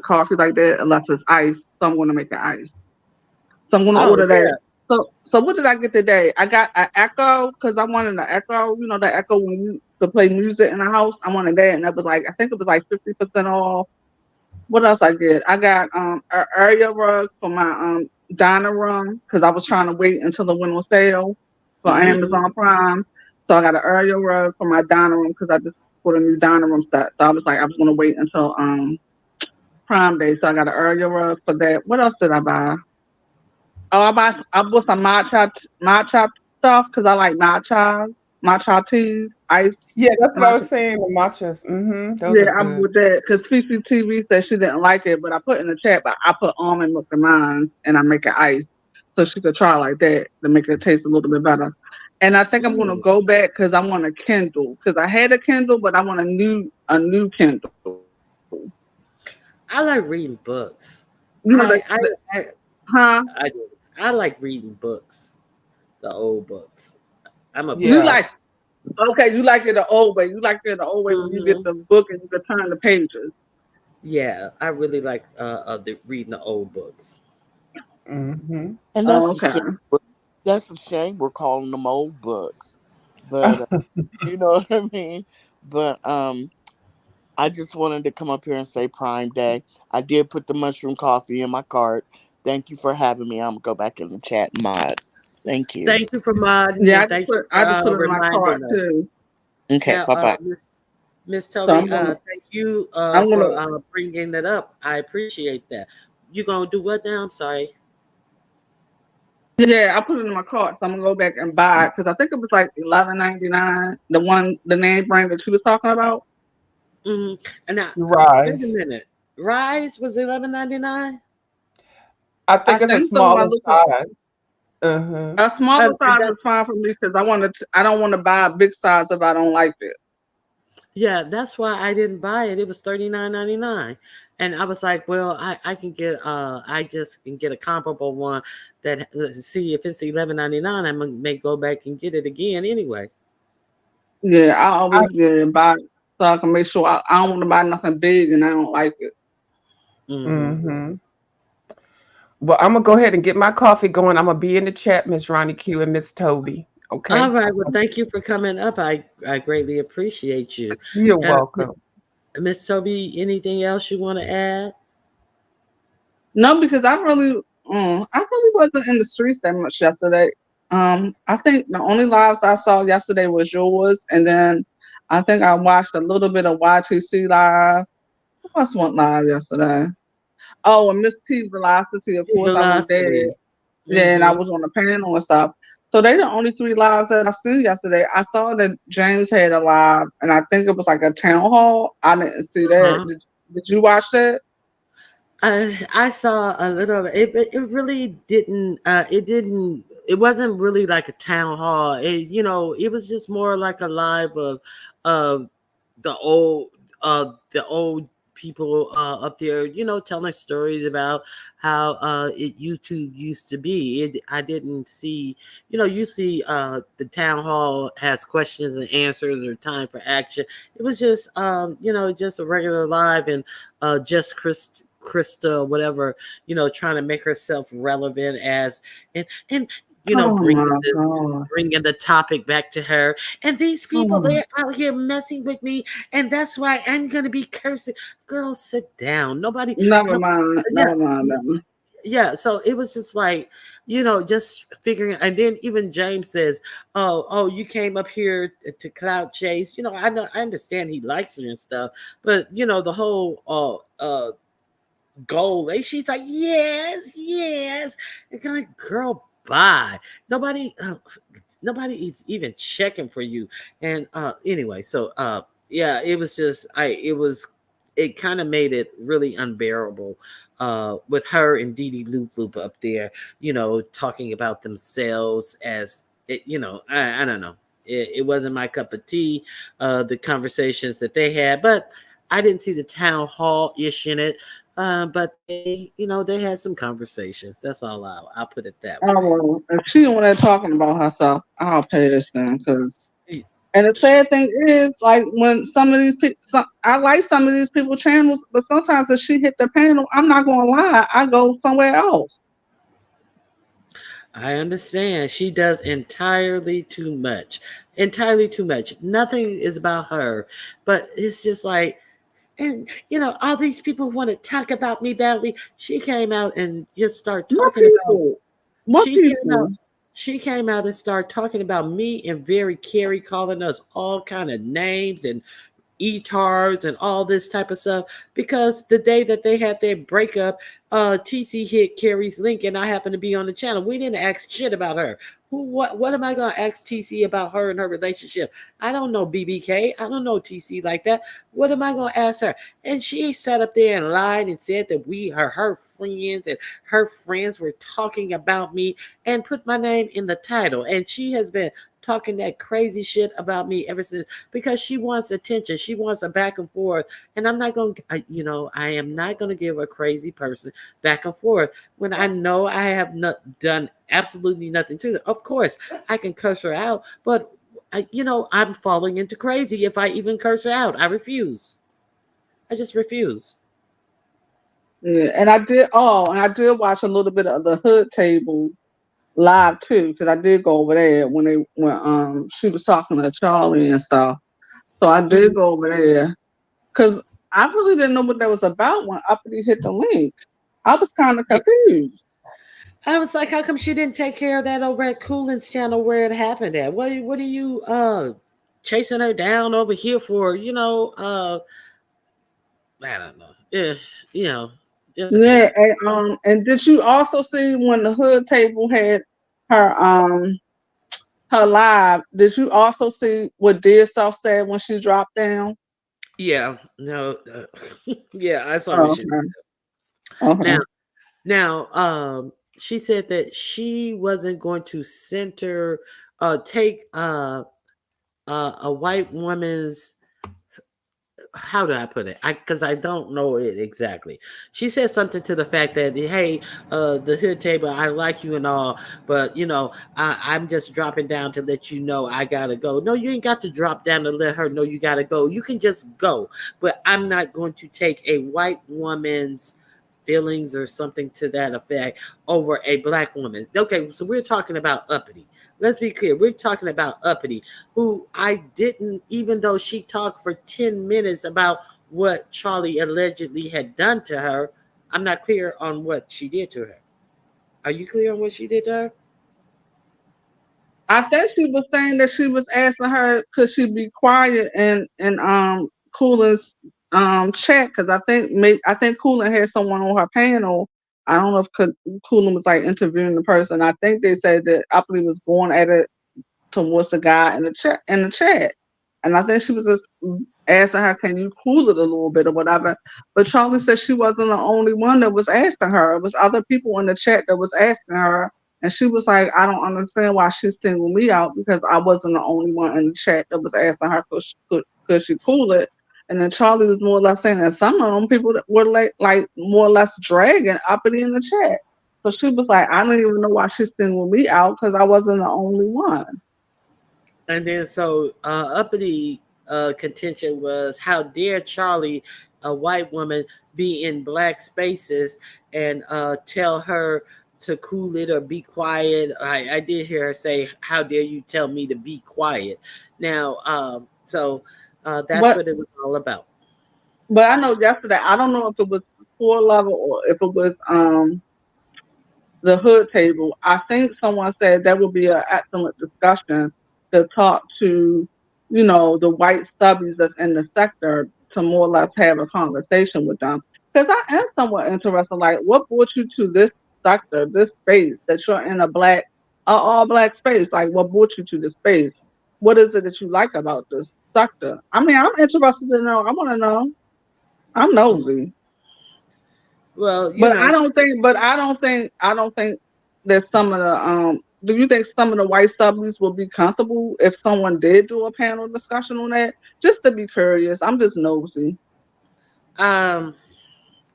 coffee like that unless it's iced. So I'm gonna make it iced. So I'm gonna I, oh order that. yeah. So what did I get today? I got an Echo because I wanted an Echo. You know the Echo when you could play music in the house. I wanted that, and that was like I think it was like 50% off. What else I get? I got an area rug for my dining room because I was trying to wait until the winter sale for mm, Hmm. Amazon Prime. So I got an area rug for my dining room because I just put a new dining room set. So I was like I was gonna wait until Prime Day. So I got an area rug for that. What else did I buy? Oh, I bought some matcha stuff because I like matcha teas, ice Yeah, that's what I matcha. was saying. The matchas. Those Yeah, are I good. bought that because CCTV said she didn't like it, but I put in the chat, but I put almond milk in mine and I make it ice. So she could try like that to make it taste a little bit better. And I think I'm gonna Mm. go back because I want a Kindle because I had a Kindle, but I want a new Kindle. I like reading books. You know I that, I that I huh? I, do. I like reading books, the old books. I'm a book You Yeah. person. like okay? You like it the old way. You like it the old way when you get Hmm. the book and you can turn the pages. Yeah, I really like reading the old books. hmm and Oh, okay. that's a shame. We're calling them old books, but you know what I mean. But I just wanted to come up here and say Prime Day. I did put the mushroom coffee in my cart. Thank you for having me. I'm gonna go back in the chat and mod. Thank you. Thank you for modding Yeah, and thank you I for just put it in my cart reminding us. too. Okay, Now, bye bye. Miss So Toby, thank you I'm gonna, for bringing it up. I appreciate that. You gonna do what now? I'm sorry. yeah, I put it in my cart. So I'm gonna go back and buy it because I think it was like 11.99. The name brand that you was talking about. Hmm. And now, wait a Rise. minute. Rise was 11.99. I I think it's a think so. I smaller look at size. Uh-huh. a smaller And size that is fine for me because I don't want to buy a big size if I don't like it. yeah, that's why I didn't buy it. It was 39.99, and I was like, well, I can get I just can get a comparable one that see if it's 11.99. May go back and get it again anyway. Yeah, I I, always get it and buy it so I can make sure I don't want to buy nothing big and I don't like it. Hmm. mm-hmm. Well, I'm gonna go ahead and get my coffee going. I'm gonna be in the chat, Miss Ronnie Q and Miss Toby. All Okay. right. Well, thank you for coming up. I greatly appreciate you. You're Uh, welcome. Miss Toby, anything else you want to add? No, because I really wasn't in the streets that much yesterday. I think the only lives I saw yesterday was yours, and then I think I watched a little bit of YTC live. Who else went live yesterday? Oh, and Miss T Velocity. Of course, I was there. Velocity. Yeah, and I Hmm. was on the panel and stuff. So they the only three lives that I seen yesterday. I saw that James had a live, and I think it was like a town hall. I didn't see that. Uh-huh. Did you watch that? I saw a little of it. It really didn't. It didn't. It wasn't really like a town hall. It was just more like a live of the old the old people up there. Telling stories about how YouTube used to be. I didn't see. You see, the town hall has questions and answers or time for action. It was just just a regular live and just Krista, whatever, trying to make herself relevant as and Oh bringing my god! the topic back to her. And these people, Oh, they're out here messing with me, and that's why I'm gonna be cursing. Girl, sit down. Nobody, never no, mind. yeah. Never mind. Then. Yeah, so it was just like, just figuring. And then even James says, "Oh, you came up here to cloud chase." I understand he likes her and stuff, but the whole goal. And she's like, yes, yes. And kind of, girl, bye. Nobody, nobody is even checking for you. And anyway, so yeah, it was just, it kind of made it really unbearable. With her and Dee Dee Loop Loop up there, talking about themselves as it, I don't know. It wasn't my cup of tea, the conversations that they had, but I didn't see the town hall ish in it. But they had some conversations. That's all I'll put it that Oh way. well, if she the one there talking about herself, I'll pay this thing. Cause Y- and the sh- sad thing is, like when some of these people, I like some of these people channels, but sometimes if she hit the panel, I'm not gonna lie, I go somewhere else. I understand. She does entirely too much. Entirely too much. Nothing is about her, but it's just like, and all these people want to talk about me badly. She came out and just started What talking about. people? What She came out. people? She came out and started talking about me and Very Carey, calling us all kind of names and etards and all this type of stuff, because the day that they had their breakup, TC hit Carrie's link and I happened to be on the channel. We didn't ask shit about her. What am I gonna ask TC about her and her relationship? I don't know BBK. I don't know TC like that. What am I gonna ask her? And she sat up there and lied and said that we are her friends and her friends were talking about me and put my name in the title. And she has been talking that crazy shit about me ever since, because she wants attention. She wants a back and forth. And I'm not going to, I am not going to give a crazy person back and forth when I know I have not done absolutely nothing to them. Of course, I can curse her out, but I'm falling into crazy if I even curse her out. I refuse. I just refuse. Yeah, and I did. Oh, and I did watch a little bit of the Hood Table live too, because I did go over there when she was talking to Charlie and stuff. So I did Mhm. go over there because I really didn't know what that was about when Uppity hit the link. I was kind of Yeah. confused. I was like, how come she didn't take care of that over at Coolin's channel where it happened at? What are you chasing her down over here for? I don't know. You know, just Yeah, keep. and did you also see when the hood table had her her live? Did you also see what Dear Self said when she dropped down? Yeah, no, yeah, I saw what Oh, she did. okay. Okay. Now, she said that she wasn't going to take a white woman's, how do I put it? Because I don't know it exactly. She said something to the fact that, hey, the hood table, I like you and all, but I'm just dropping down to let you know I gotta go. No, you ain't got to drop down to let her know you gotta go. You can just go, but I'm not going to take a white woman's feelings or something to that effect over a black woman. Okay, so we're talking about uppity. Let's be clear. We're talking about uppity, who I didn't, even though she talked for 10 minutes about what Charlie allegedly had done to her, I'm not clear on what she did to her. Are you clear on what she did to her? I think she was saying that she was asking her could she be quiet and Coolin's chat because I think Coolin had someone on her panel. I don't know if Coolin was like interviewing the person. I think they said that Uppity was going at it towards the guy in the chat. And I think she was just asking her, can you cool it a little bit or whatever? But Charlie said she wasn't the only one that was asking her. It was other people in the chat that was asking her. And she was like, I don't understand why she's singling me out because I wasn't the only one in the chat that was asking her could she cool it. And then Charlie was more or less saying that some of them people that were like more or less dragging uppity in the chat. So she was like, I don't even know why she's singling me out because I wasn't the only one. And then so uppity contention was, how dare Charlie, a white woman, be in black spaces and tell her to cool it or be quiet. I did hear her say, how dare you tell me to be quiet. Now, that's But what it was all about. But I know yesterday, I don't know if it was floor level or if it was the hood table. I think someone said that would be an excellent discussion to talk to, the white stubbies that's in the sector to more or less have a conversation with them. Because I am somewhat interested, like, what brought you to this sector, this space that you're in all black space? Like, what brought you to this space? What is it that you like about this sector? I mean, I'm interested to know. I want to know. I'm nosy. Well, But I don't think that some of the do you think some of the white subbies would be comfortable if someone did do a panel discussion on that? Just to be curious. I'm just nosy. um,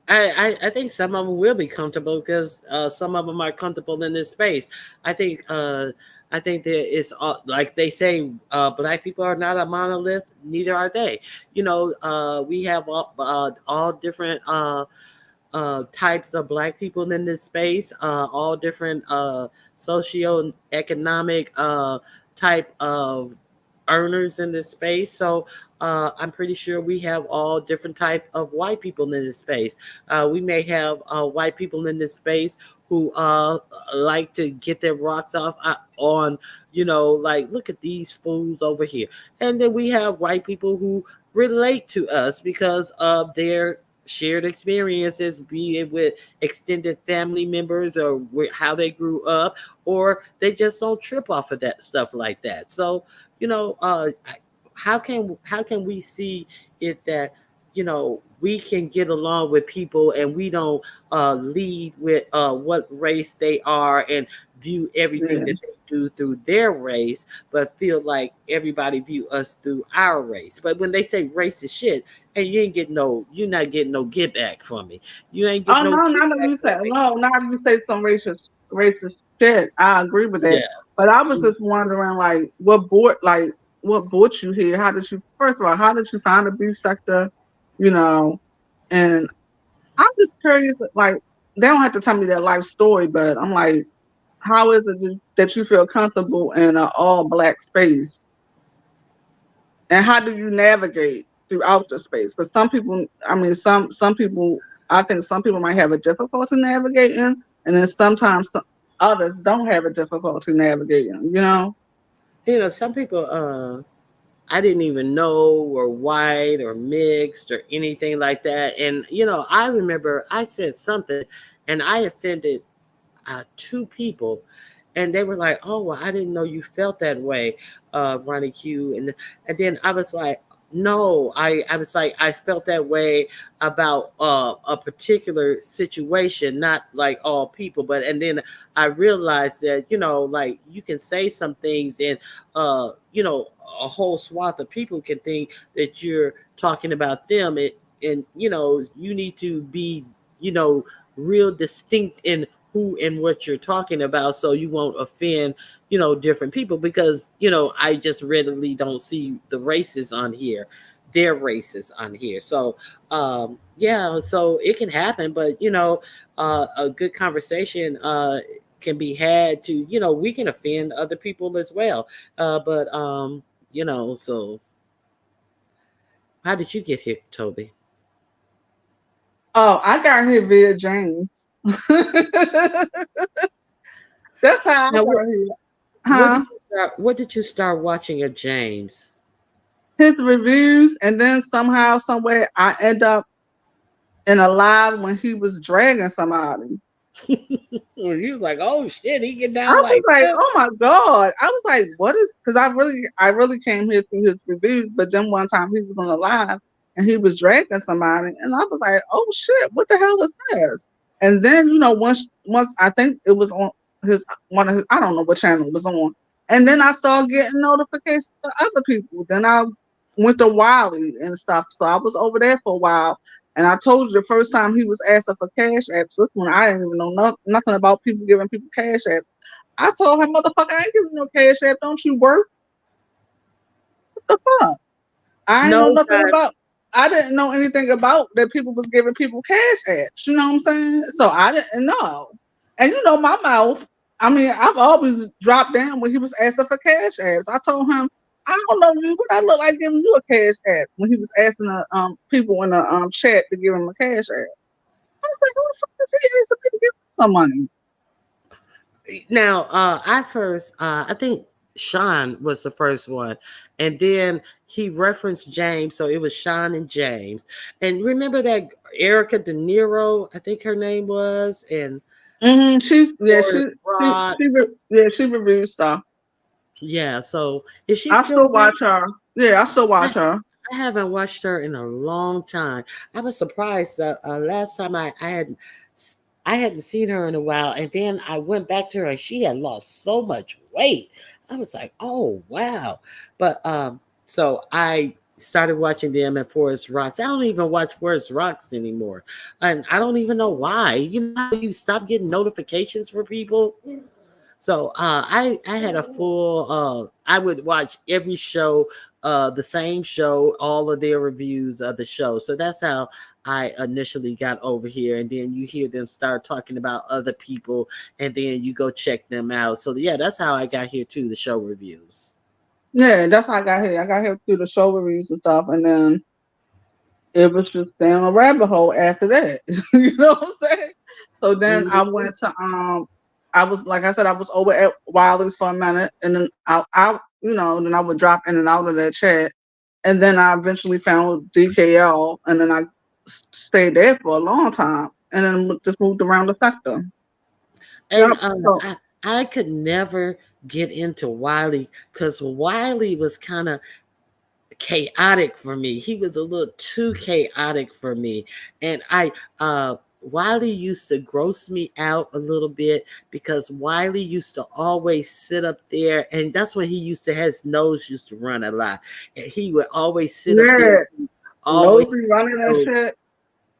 I think some of them will be comfortable because some of them are comfortable in this space. I think I think there is like they say, black people are not a monolith. Neither are they. We have all different types of black people in this space, all different socioeconomic type of earners in this space. So I'm pretty sure we have all different type of white people in this space. We may have white people in this space who like to get their rocks off on, like, look at these fools over here. And then we have white people who relate to us because of their shared experiences, be it with extended family members or with how they grew up, or they just don't trip off of that stuff like that. So, you know, uh, how can we see it that we can get along with people and we don't lead with what race they are and view everything Yeah. that they do through their race, but feel like everybody view us through our race. But when they say race is shit, and you're not getting no get back from me. You ain't Oh getting no no, get not if back you from say me. no, not if you say some racist shit. I agree with that. Yeah. But I was just wondering like what brought you here? How did you first of all, how did you find the beef sector? You know, and I'm just curious, like they don't have to tell me their life story, but I'm like, how is it that you feel comfortable in an all black space, and how do you navigate throughout the space? Because some people, I mean, some people, I think some people might have a difficulty navigating, and then sometimes others don't have a difficulty navigating. You know? Some people I didn't even know were white or mixed or anything like that. And I remember I said something and I offended two people, and they were like, "Oh, well, I didn't know you felt that way, Ronnie Q." And then I was like, "No, I was like I felt that way about a particular situation, not like all people." But and then I realized that like you can say some things, and a whole swath of people can think that you're talking about them, and you need to be you know real distinct in who and what you're talking about, so you won't offend different people, because I just readily don't see the races on here, their races on here. So yeah, so it can happen, but a good conversation can be had to we can offend other people as well, but so how did you get here, Toby? Oh, I got here via James. That's how I Now got here. what Huh? did you start watching of James? His reviews, and then somehow, somewhere, I end up in a live when he was dragging somebody. You was like, oh shit, he get I down was like like, that. oh my God. I was like, what is, because I really came here through his reviews, but then one time he was on a live and he was dragging somebody, and I was like, oh shit, what the hell is this? And then, once I think it was on his, one of his, I don't know what channel it was on. And then I started getting notifications for other people. Then I went to Wiley and stuff. So I was over there for a while. And I told you the first time he was asking for cash apps, this one I didn't even know nothing about people giving people cash apps. I told her, motherfucker, I ain't giving no cash app. Don't you work? What the fuck? I ain't know No nothing time. about. I didn't know anything about that people was giving people cash apps. You know what I'm saying? So I didn't know. And my mouth. I mean, I've always dropped down when he was asking for cash apps. I told him, I don't know you, but I look like giving you a cash app when he was asking the people in the chat to give him a cash app. I was like, who the fuck is he asking me to give him some money? Now, I first, I think Sean was the first one, and then he referenced James, so it was Sean and James. And remember that Erica De Niro, I think her name was, and She's yeah, Florida Rock. she reviews stuff. Yeah, so is she I still still around? watch her. Yeah, I still I, watch her. I haven't watched her in a long time. I was surprised that last time I hadn't seen her in a while, and then I went back to her, and she had lost so much weight. I was like, "Oh wow!" But so I started watching them at Forest Rocks. I don't even watch Forest Rocks anymore, and I don't even know why. You know how you stop getting notifications for people? So I had a full I would watch every show, the same show, all of their reviews of the show. So that's how I initially got over here, and then you hear them start talking about other people, and then you go check them out. So yeah, that's how I got here too, the show reviews. Yeah, that's how I got here. I got here through the show reviews and stuff, and then it was just down a rabbit hole after that. You know what I'm saying? So then I Mhm. went to I was, like I said, I was over at Wiley's for a minute, and then then I would drop in and out of that chat, and then I eventually found DKL, and then I stayed there for a long time, and then just moved around the sector. And Yep. So I could never get into Wiley, because Wiley was kind of chaotic for me. He was a little too chaotic for me. And Wiley used to gross me out a little bit, because Wiley used to always sit up there, and that's when he used to his nose used to run a lot. And he would always sit up there, yeah, always nosy running and shit.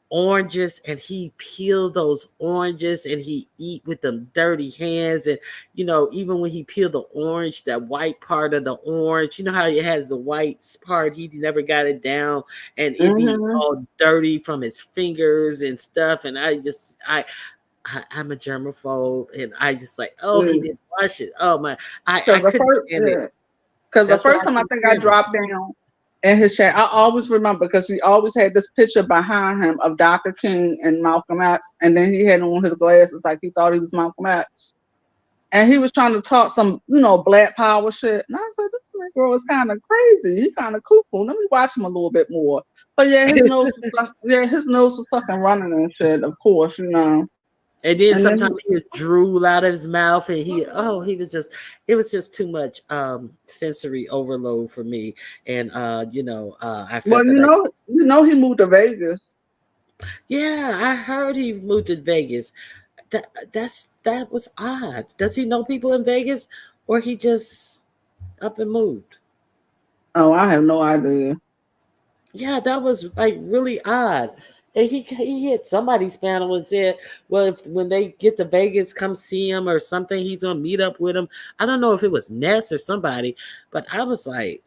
oranges, and he peel those oranges, and he eat with them dirty hands. And even when he peeled the orange, that white part of the orange, you know how it has the white part, he never got it down, and it be Hmm. all dirty from his fingers and stuff. And I'm a germaphobe, and I just like, oh, he Because didn't wash it. Oh my, I the couldn't first, stand it. because the That's why first I time I couldn't think I stand it. dropped down in his chat, I always remember because he always had this picture behind him of Dr. King and Malcolm X, and then he had on his glasses like he thought he was Malcolm X. And he was trying to talk some, black power shit. And I said, this Negro is kind of crazy. He kind of cuckoo. Let me watch him a little bit more. But yeah, his nose was fucking running and shit, of course. And then And then sometimes he just drool out of his mouth, and he was just, it was just too much sensory overload for me. And I well, felt that I, he moved to Vegas. yeah, I heard he moved to Vegas. That was odd. Does he know people in Vegas, or he just up and moved? Oh, I have no idea. Yeah, that was like really odd. And he hit somebody's panel and said, "Well, if when they get to Vegas, come see him or something. He's gonna meet up with him." I don't know if it was Ness or somebody, but I was like,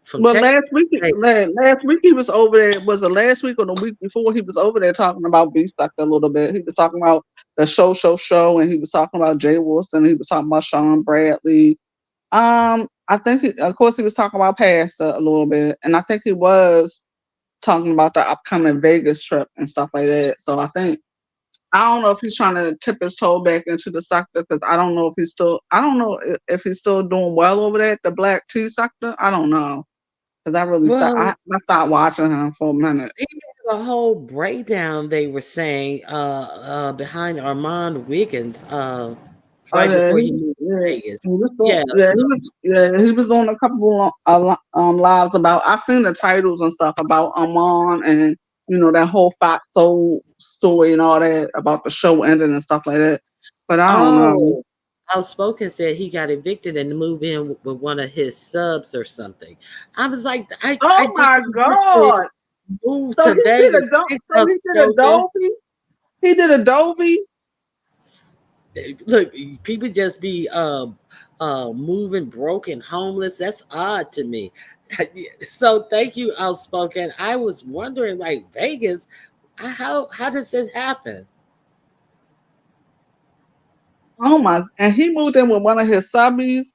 from Well, Texas to Vegas. last week he was over there. Was it last week or the week before? He was over there talking about Beef Stuck a little bit. He was talking about the show, and he was talking about Jay Wilson. He was talking about Sean Bradley. I think, of course, he was talking about Pastor a little bit, and I think he was talking about the upcoming Vegas trip and stuff like that. So I don't know if he's trying to tip his toe back into the sector because I don't know if he's still doing well over there at the Black Tea sector. I don't know because Well, I stopped watching him for a minute. he had a whole breakdown. They were saying behind Armand Wiggins Oh right yeah, before he moved to Vegas. he was doing, Yeah, so he was doing a couple lives about. I've seen the titles and stuff about Amon and that whole Fox Soul story and all that about the show ending and stuff like that. But I don't know. oh, Outspoken said he got evicted and moved in with one of his subs or something. I was like, I Oh just my see this kid God! move So to he did Vegas. It so sounds he did so good. Adobe. He did Adobe. Look, people just be moving broken, homeless. That's odd to me. So thank you, Outspoken. I was wondering, like Vegas, how does this happen? Oh my! And he moved in with one of his subbies.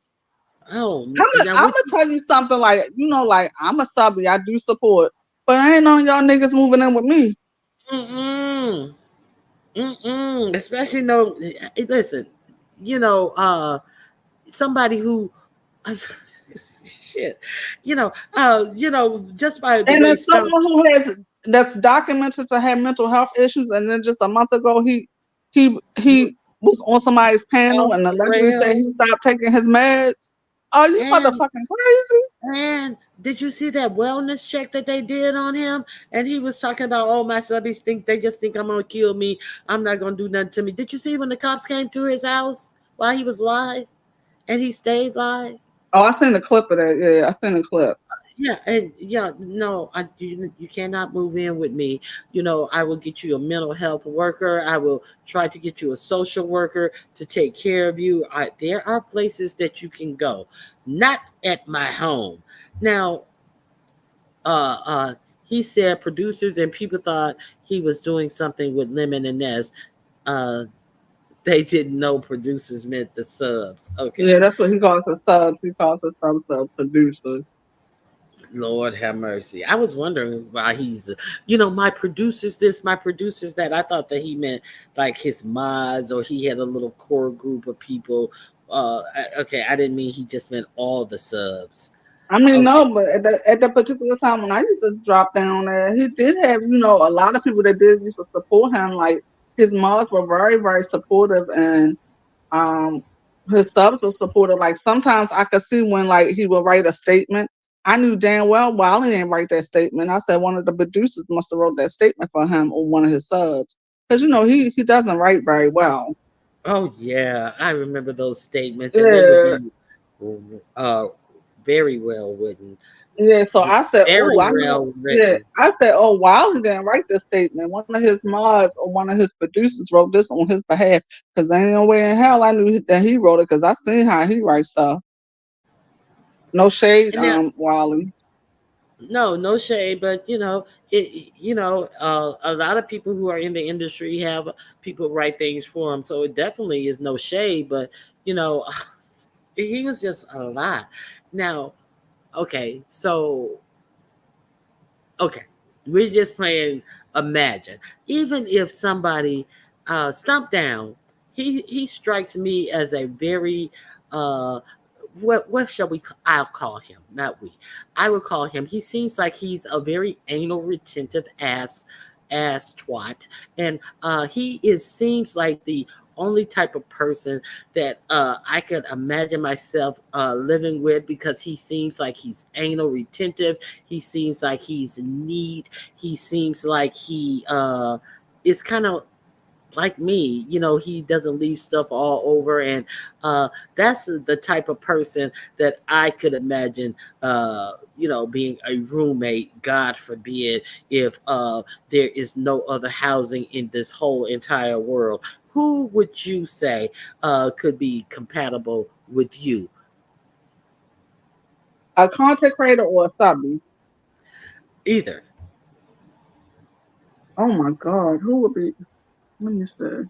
Oh, I'm now gonna which tell you something like like I'm a subby. I do support, but I ain't none of y'all niggas moving in with me. mm-mm, mm-mm. Especially no. Listen, you know, somebody who shit, just by the And way then stuff. someone that's documented to have mental health issues, and then just a month ago he was on somebody's panel Off and the allegedly said he rails. stopped taking his meds. Are you And motherfucking crazy? did you see that wellness check that they did on him? And he was talking about, oh, my subbies they just think I'm gonna kill me. I'm not gonna do nothing to me. Did you see when the cops came to his house while he was live and he stayed live? Oh, I seen a clip of that. Yeah, I seen a clip. Yeah, and yeah, no, you cannot move in with me. I will get you a mental health worker. I will try to get you a social worker to take care of you. There are places that you can go, not at my home. Now, uh, uh, he said producers and people thought he was doing something with Lemon and Ness. Uh, they didn't know producers meant the subs. Okay. Yeah, that's what he calls his subs. He calls his sub producers. Lord have mercy. I was wondering why my producers this, my producers that. I thought that he meant like his mods or he had a little core group of people. Okay, I didn't mean he just meant all the subs. I mean, Okay. no, but at that particular time when I used to drop down there, he did have, a lot of people that did used to support him. Like his moms were very, very supportive, and um, his subs were supportive. Like sometimes I could see when like he would write a statement. I knew damn well Wiley didn't write that statement. I said one of the producers must have wrote that statement for him or one of his subs, because he doesn't write very well. Oh yeah, I remember those statements, and they would Yeah, be uh very well written, yeah, so I said, "Oh, very I know." well Yeah, written. I said, "Oh, Wiley didn't write this statement. One of his mods or one of his producers wrote this on his behalf." Because there ain't no way in hell I knew that he wrote it. Because I seen how he writes stuff. No shade, And now Wiley. No, no shade, but a lot of people who are in the industry have people write things for them, so it definitely is no shade. But you know, he was just a lot. Now, okay, so okay, we're just playing imagine. Even if somebody stomp down, he strikes me as a very uh what shall we I'll call him, not we. I would call him, he seems like he's a very anal retentive ass twat. And he is seems like the only type of person that I could imagine myself living with, because he seems like he's anal retentive. He seems like he's neat. He seems like he is kind of like me. He doesn't leave stuff all over, and that's the type of person that I could imagine being a roommate, god forbid, if there is no other housing in this whole entire world. Who would you say could be compatible with you? A content creator or a subby? Either. Oh my God, who would be? Let me see.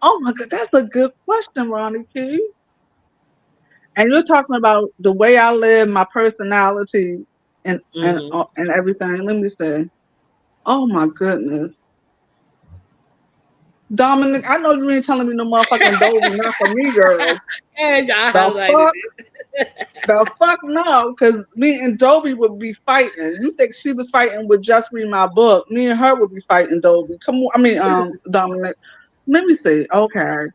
Oh my God, that's a good question, Ronnie Key. And you're talking about the way I live, my personality, and and Hmm. uh, and everything. Let me see. Oh my goodness, Dominic, I know you ain't telling me no motherfucking Dolby, not for me, girl. And I The highlighted fuck, the fuck, no, because me and Dolby would be fighting. You think she was fighting with just read my book? Me and her would be fighting Dolby. Come on, I mean, Dominic. Let me see. Okay,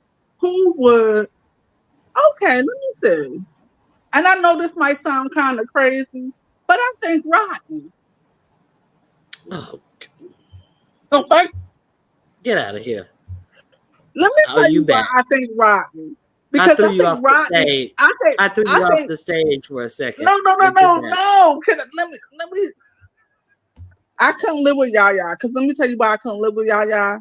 who would? Okay, let me see. And I know this might sound kind of crazy, but I think Rodney. oh, Okay, get out of here. let me Oh, tell you you why back. I think Rodney. I Because threw I you think off the Rodney. stage. I think. I threw I you off think. the stage for a second No, no, no, with your no, back. no. Let me. I couldn't live with Yaya because let me tell you why I couldn't live with Yaya.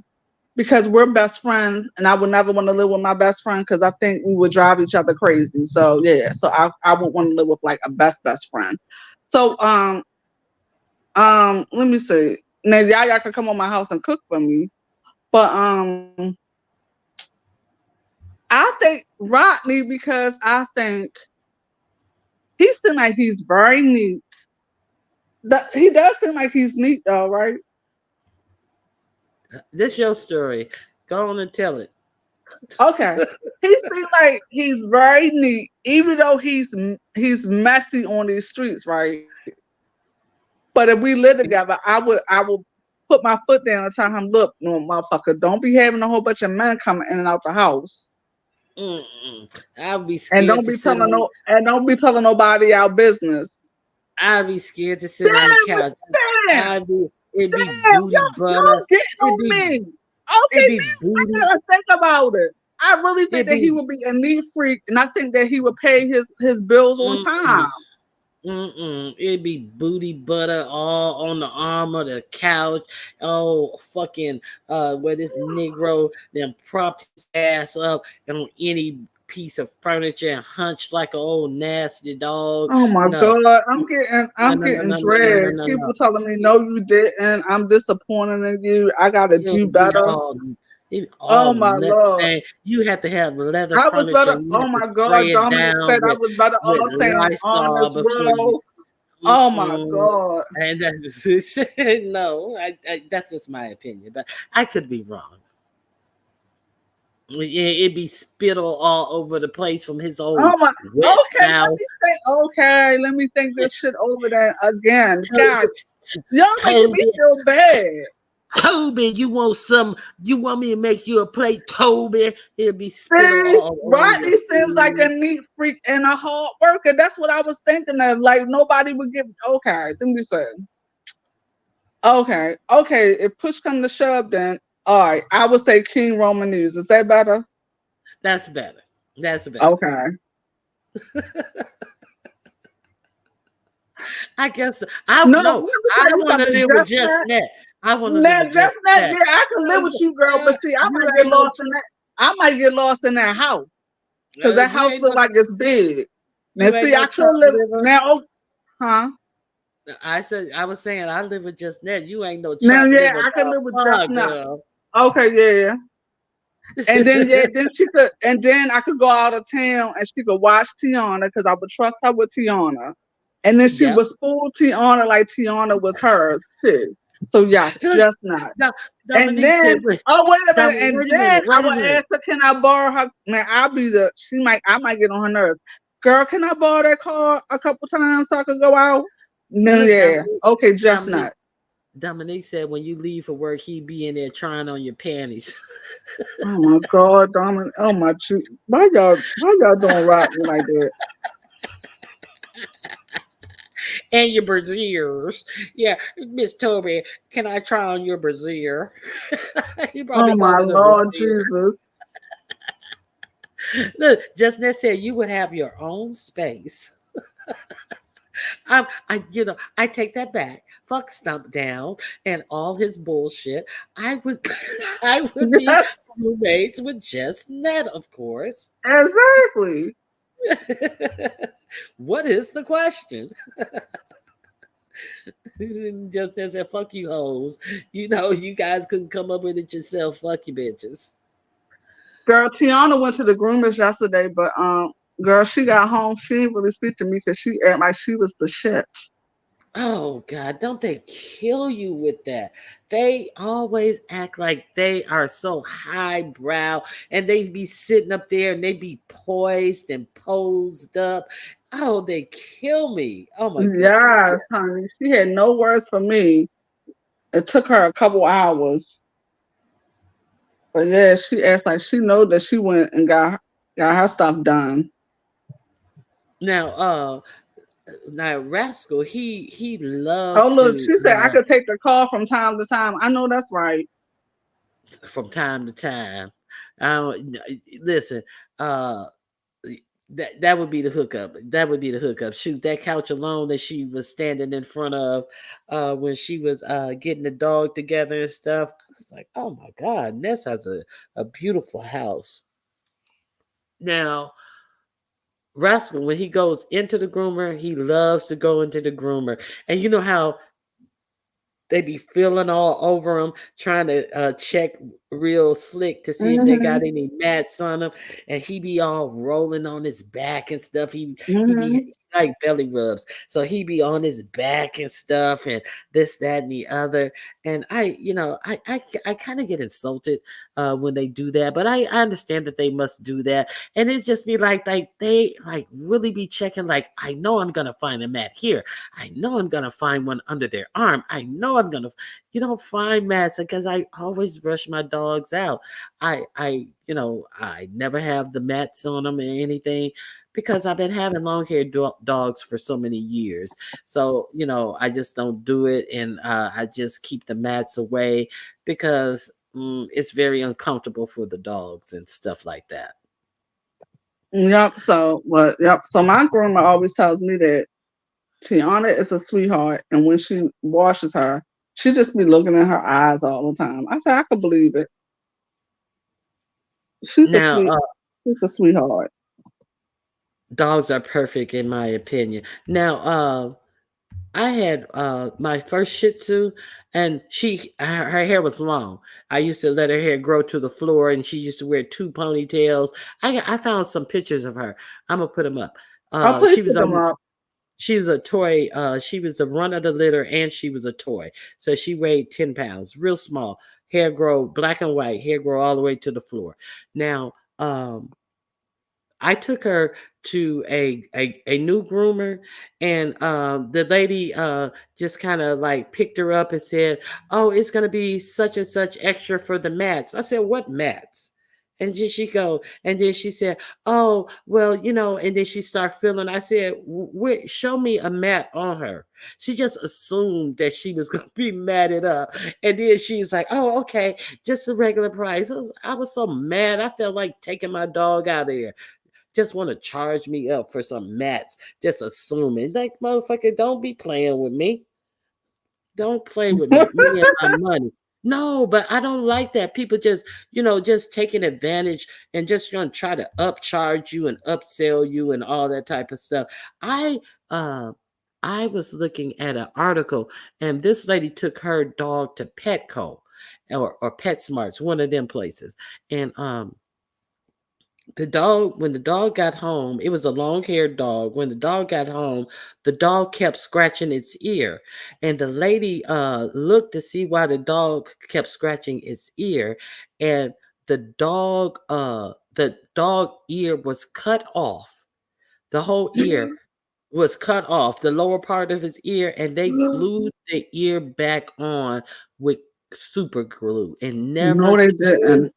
Because we're best friends, and I would never want to live with my best friend because I think we would drive each other crazy. So yeah, so I would want to live with like a best friend. So let me see. Now Yaya could come on my house and cook for me, but I think Rodney because I think he seems like he's very neat. He does seem like he's neat though, right? This your story. Go on and tell it. Okay. He seems like he's very neat, even though he's messy on these streets, right? But if we live together, I will put my foot down and tell him, look, no motherfucker, don't be having a whole bunch of men coming in and out the house. Mm-mm. I'd be And scared to sit on. don't be telling nobody our business. I'd be scared to sit on the Damn, couch. damn, It'd be damn, booty butter. y'all getting It'd on be me. it'd Okay, be now I booty. gotta think about it. I really think It'd that he be would be a neat freak, and I think that he would pay his bills on mm-mm, time. it'd be booty butter all on the arm of the couch. Oh fucking where this Negro then propped his ass up on any piece of furniture and hunched like an old nasty dog. Oh my No. God, No, I'm no, no, getting no, no, no, no, dragged. no, People no. telling me It, no, you didn't. I'm disappointed in you. I gotta it'll do be better. all Oh my nut Lord. stain. You have to have leather I was furniture. better. And you Oh have to my spray God, it Dominic said down I was better with off saying Lysol honest before you. roll. Oh my Mm-mm. God. And that's no, that's just my opinion, but I could be wrong. It'd be spittle all over the place from his Oh old my. wet Okay, let mouth. me think. Okay, let me think this shit over there again. God, Toby, y'all making me Toby, feel bad. Toby, you want some? You want me to make you a plate, Toby? It'll be spittle See, all over your Rodney seems like a food. neat freak and a hard worker. That's what I was thinking of. Like nobody would give. Okay, let me say. Okay, okay. If push come to shove, then all right. I would say King Roman news. Is that better? That's better. That's better. Okay. I guess I No, let no. me I tell you want to something. live with Just just that. that. I want to live Now, with just just that. that. Yeah, I can live with you, girl. But see, I You might get ain't no lost in that. I might get lost in that house because that you house ain't look no like it's big. Now, you ain't see, no I truck could live liver. now. Huh? I said I was saying I live with just net. You ain't no Now, chopped yeah, liver I can live with just motherfucker, not. girl. Okay, yeah. And then yeah, then she could, and then I could go out of town and she could watch Tiana because I would trust her with Tiana, and then she Yep. would spoil Tiana like Tiana was hers too. So yes, just not. Now, And Dominique then said, wait, oh wait a minute, and Wait a then minute, I wait a would minute. ask her, can I borrow her? Man, I'll be the I might get on her nerves. Girl, can I borrow that car a couple times so I could go out? No, Look, yeah, okay, just Dominique, not. Dominique said when you leave for work, he be in there trying on your panties Oh my God, Dominic. Oh my, why y'all don't rock me like that? and your brassieres. Yeah, Miss Toby, can I try on your brassiere? He Oh probably my called it a Lord brassiere. Jesus. Look, just Ned said you would have your own space. I take that back. Fuck Stump Down and all his bullshit. I would, I would be Yes, roommates with just Ned, of course. exactly. What is the question? Just Ned said, "Fuck you hoes." You guys couldn't come up with it yourself. Fuck you bitches. Girl, Tiana went to the groomers yesterday, but girl, she got home. She didn't really speak to me because she acted like she was the shit. Oh God, don't they kill you with that? They always act like they are so highbrow and they be sitting up there and they be poised and posed up. Oh, they kill me. Oh my goodness. Yes, honey. She had no words for me. It took her a couple hours. But yeah, she acts like she know that she went and got her stuff done. Now, now Rascal, he Oh loves look, to she said I could take the call from time to time. I know that's right. from time to time. Listen, uh that would be the hookup. That would be the hookup. Shoot, that couch alone that she was standing in front of when she was getting the dog together and stuff. I was like, oh my God, Ness has a beautiful house. Now, Rascal, when he goes into the groomer, he loves to go into the groomer. And you know how they be feeling all over him, trying to check real slick to see if they got Mhm. any mats on him, and he be all rolling on his back and stuff. He be Mhm. he like belly rubs, so he be on his back and stuff, and this, that, and the other. And I kind of get insulted when they do that, but I understand that they must do that, and it's just be like they like really be checking. Like I know I'm gonna find a mat here. I know I'm gonna find one under their arm. I know I'm gonna, find mats because I always brush my dogs out. I never have the mats on them or anything because I've been having long haired dogs for so many years. So I just don't do it, and I just keep the mats away because it's very uncomfortable for the dogs and stuff like that. Yep. So what? Yep. So my grandma always tells me that Tiana is a sweetheart, and when she washes her, she just be looking in her eyes all the time. I said I could believe it. She's a Now, sweet. She's a sweetheart. dogs are perfect in my opinion. Now, I had my first Shih Tzu, and her hair was long. I used to let her hair grow to the floor, and she used to wear two ponytails. I found some pictures of her. I'm gonna put them up. Oh, please She was put them on. up. She was a toy. She was a run of the litter, and she was a toy. So she weighed 10 pounds, real small. Hair grow black and white. Hair grow all the way to the floor. Now, I took her to a new groomer, and the lady just kind of like picked her up and said, "Oh, it's gonna be such and such extra for the mats." I said, "What mats?" And then she said, "Oh, well, And then she started feeling. I said, "Wait, show me a mat on her." She just assumed that she was gonna be matted up, and then she's like, "Oh, okay, just a regular price." I was so mad. I felt like taking my dog out of there, just want to charge me up for some mats, just assuming. Like, motherfucker, don't be playing with me. Don't play with me and my money. No, but I don't like that. People just taking advantage and just gonna try to upcharge you and upsell you and all that type of stuff. I uh I was looking at an article, and this lady took her dog to Petco or PetSmarts, one of them places. And the dog, when the dog got home, it was a long-haired dog. When the dog got home, the dog kept scratching its ear, and the lady looked to see why the dog kept scratching its ear, and the dog ear was cut off. The whole ear was cut off, the lower part of his ear, and they glued the ear back on with super glue and No, never. they didn't.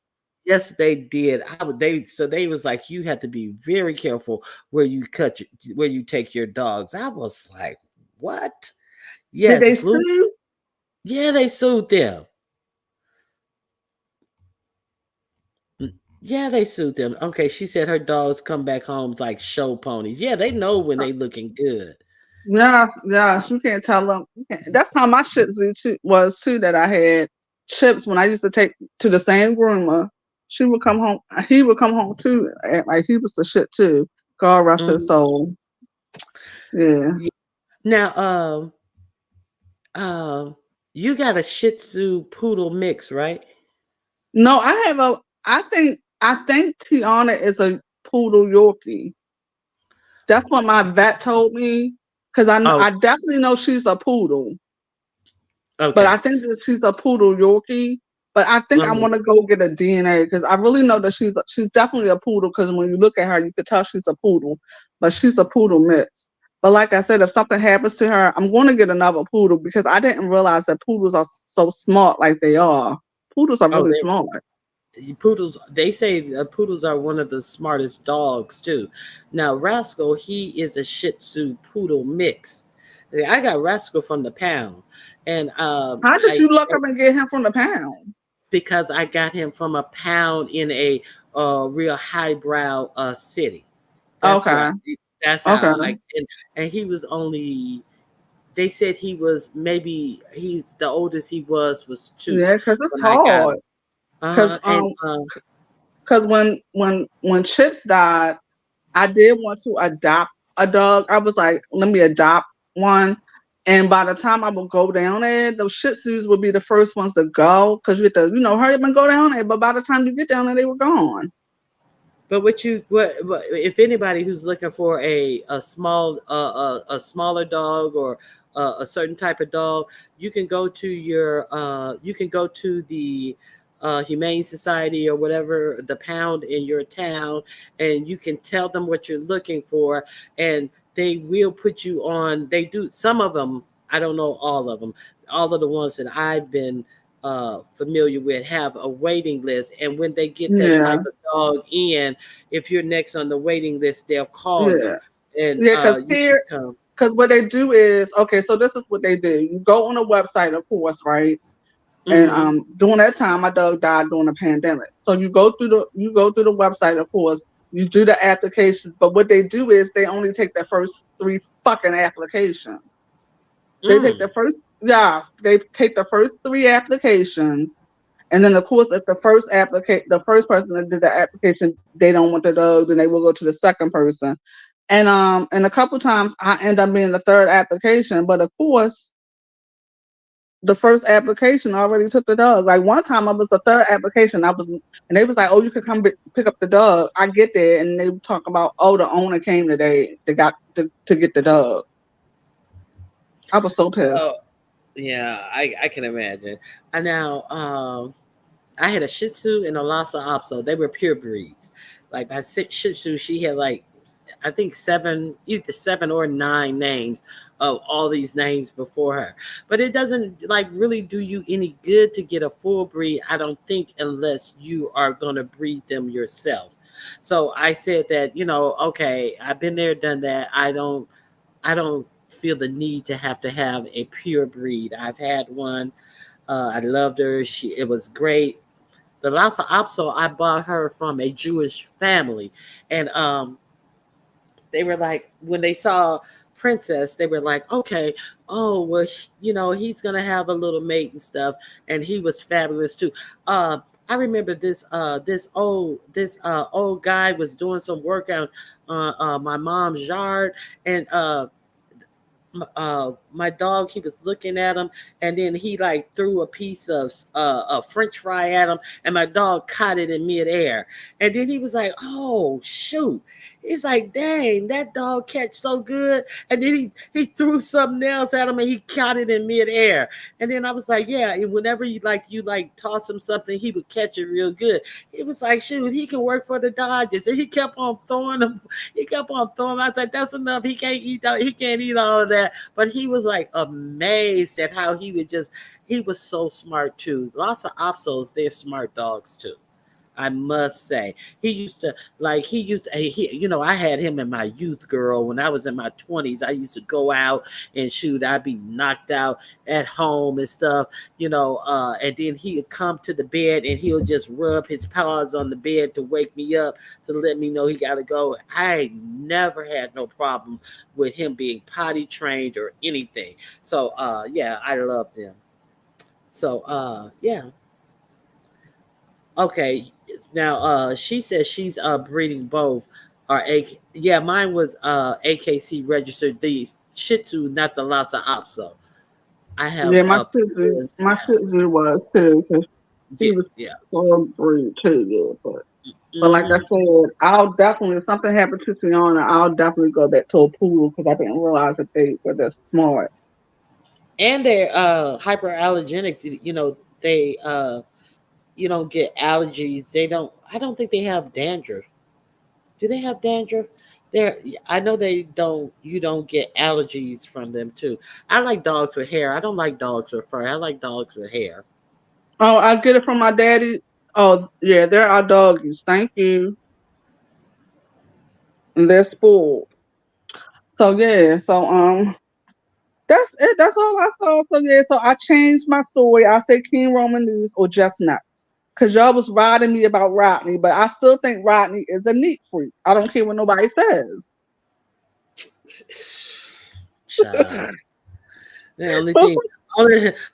Yes, they did. They was like, you have to be very careful where you where you take your dogs. I was like, what? Did Yes, they glue. sue? Yeah, they sued them. Mm, yeah, they sued them. Okay, she said her dogs come back home like show ponies. Yeah, they know when they looking good. Yeah, yeah. You can't tell them. You can't. That's how my Shih Tzu was too. That I had Chips when I used to take to the same groomer. She would come home. He would come home too. And, like he was the shit too. God rest his Mhm. soul. Yeah. Yeah. Now, um, you got a Shih Tzu poodle mix, right? No, I have a. I think Tiana is a poodle Yorkie. That's what my vet told me. Cause Oh, I definitely know she's a poodle. But I okay. think that she's a poodle Yorkie. But I think I Uh-huh. want to go get a DNA because I really know that she's definitely a poodle. Because when you look at her, you could tell she's a poodle, but she's a poodle mix. But like I said, if something happens to her, I'm going to get another poodle because I didn't realize that poodles are so smart like they are. Poodles are Oh, really smart. poodles, they say poodles are one of the smartest dogs too. Now Rascal, he is a Shih Tzu poodle mix. I got Rascal from the pound, and How did I you look up and get him from the pound? because I got him from a pound in a real highbrow city. That's why. Okay, That's okay, how. And he was only. They said he was maybe he's the oldest he was two yeah, because it's when I got hard. him. Uh-huh. Because And because when Chips died, I did want to adopt a dog. I was like, let me adopt one. And by the time I would go down there, the Shih Tzus would be the first ones to go because you have to, hurry up and go down there. But by the time you get down there, they were gone. But what if anybody who's looking for a small a smaller dog or a certain type of dog, you can go to the Humane Society or whatever the pound in your town, and you can tell them what you're looking for, and they will put you on. They do some of them. I don't know all of them. All of the ones that I've been familiar with have a waiting list, and when they get that Yeah, type of dog in, if you're next on the waiting list, they'll call you, yeah, and yeah. Because you can here, come. because what they do is okay. So this is what they do. You go on a website, of course, right? And Hmm. during that time, my dog died during the pandemic. So you go through the website, of course. You do the applications, but what they do is they only take the first three fucking applications. They take Mm. the first, yeah, they take the first three applications, and then of course, if the first person that did the application, they don't want the dog, then they will go to the second person. And a couple times I end up being the third application, but of course, the first application already took the dog. Like one time, I was the third application. And they was like, "Oh, you could come pick up the dog." I get there, and they talk about, "Oh, the owner came today. They got to get the dog." I was so Oh, pissed. yeah, I can imagine. And now, I had a Shih Tzu and a Lhasa Apso. They were pure breeds. Like my Shih Tzu, she had like I think either seven or nine names of all these names before her. But it doesn't like really do you any good to get a full breed, I don't think, unless you are gonna breed them yourself. So I said that, okay, I've been there, done that. I don't feel the need to have a pure breed. I've had one. I loved her. It was great. The Lhasa Apso, I bought her from a Jewish family, and they were like, when they saw Princess, they were like, okay, oh well, he's gonna have a little mate and stuff, and he was fabulous too. I remember this old guy was doing some work on my mom's yard, and my dog, he was looking at him, and then he like threw a piece of a french fry at him, and my dog caught it in midair. And then he was like, oh shoot. He's like, dang, that dog catch so good. And then he threw something else at him, and he caught it in midair. And then I was like, yeah, and whenever you toss him something, he would catch it real good. He was like, shoot, he can work for the Dodgers. And he kept on throwing them. He kept on throwing. I said, that's enough. He can't eat all of that. But he was like amazed at how he was so smart too. Lots of opsos, they're smart dogs too. I must say, I had him in my youth, girl. When I was in my 20s, I used to go out and shoot. I'd be knocked out at home and stuff, and then he'd come to the bed and he'll just rub his paws on the bed to wake me up to let me know he got to go. I never had no problem with him being potty trained or anything. So, yeah, I love them. So, yeah. Okay, now she says she's breeding both. Or yeah, mine was AKC registered. The Shih Tzu, not the Lhasa Apso. I have Yeah, my sister, Pumas and my Labs. sister was too, because he Yeah, was yeah. full breed too. Yeah, but like I Hmm. said, I'll definitely if something happened to Tiana, I'll definitely go back to a poodle because I didn't realize that they were that smart. And they're hyperallergenic. They you don't get allergies. They don't. I don't think they have dandruff. Do they have dandruff? There, I know they don't. You don't get allergies from them too. I like dogs with hair. I don't like dogs with fur. I like dogs with hair. Oh, I get it from my daddy. Oh, yeah, they're our doggies. Thank you. And they're spoiled. So yeah, that's it. That's all I saw. So yeah, so I changed my story. I say King Roman News or Just Nuts. Cause y'all was riding me about Rodney, but I still think Rodney is a neat freak. I don't care what nobody says. Child. The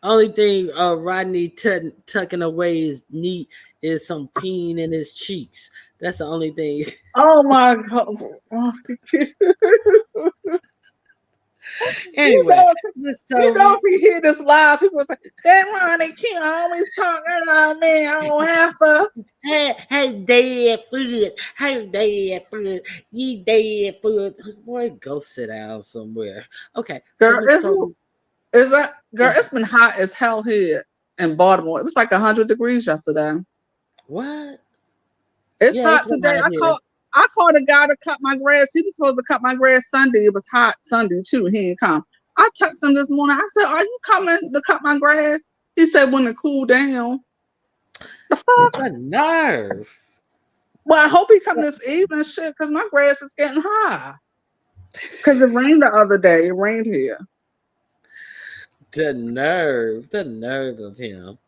only thing Rodney tucking away is neat is some peen in his cheeks. That's the only thing. Oh my god. You Anyway, know, Miss you know, Toby. if he hear this live, people say, that Ronnie King always talking about me. I don't have to. Hey, dead foot. Hey, dead foot. You dead foot. Boy, go sit down somewhere. Okay, so Girl, Miss Toby. is that girl? It's been hot as hell here in Baltimore. It was like 100 degrees yesterday. What? It's Yeah, hot it's been today. hot here. I called a guy to cut my grass. He was supposed to cut my grass Sunday. It was hot Sunday too. He didn't come. I texted him this morning. I said, "Are you coming to cut my grass?" He said, "When it cool down." The fuck? The nerve. Well, I hope he come this evening, shit, because my grass is getting high. Because it rained the other day. It rained here. The nerve of him.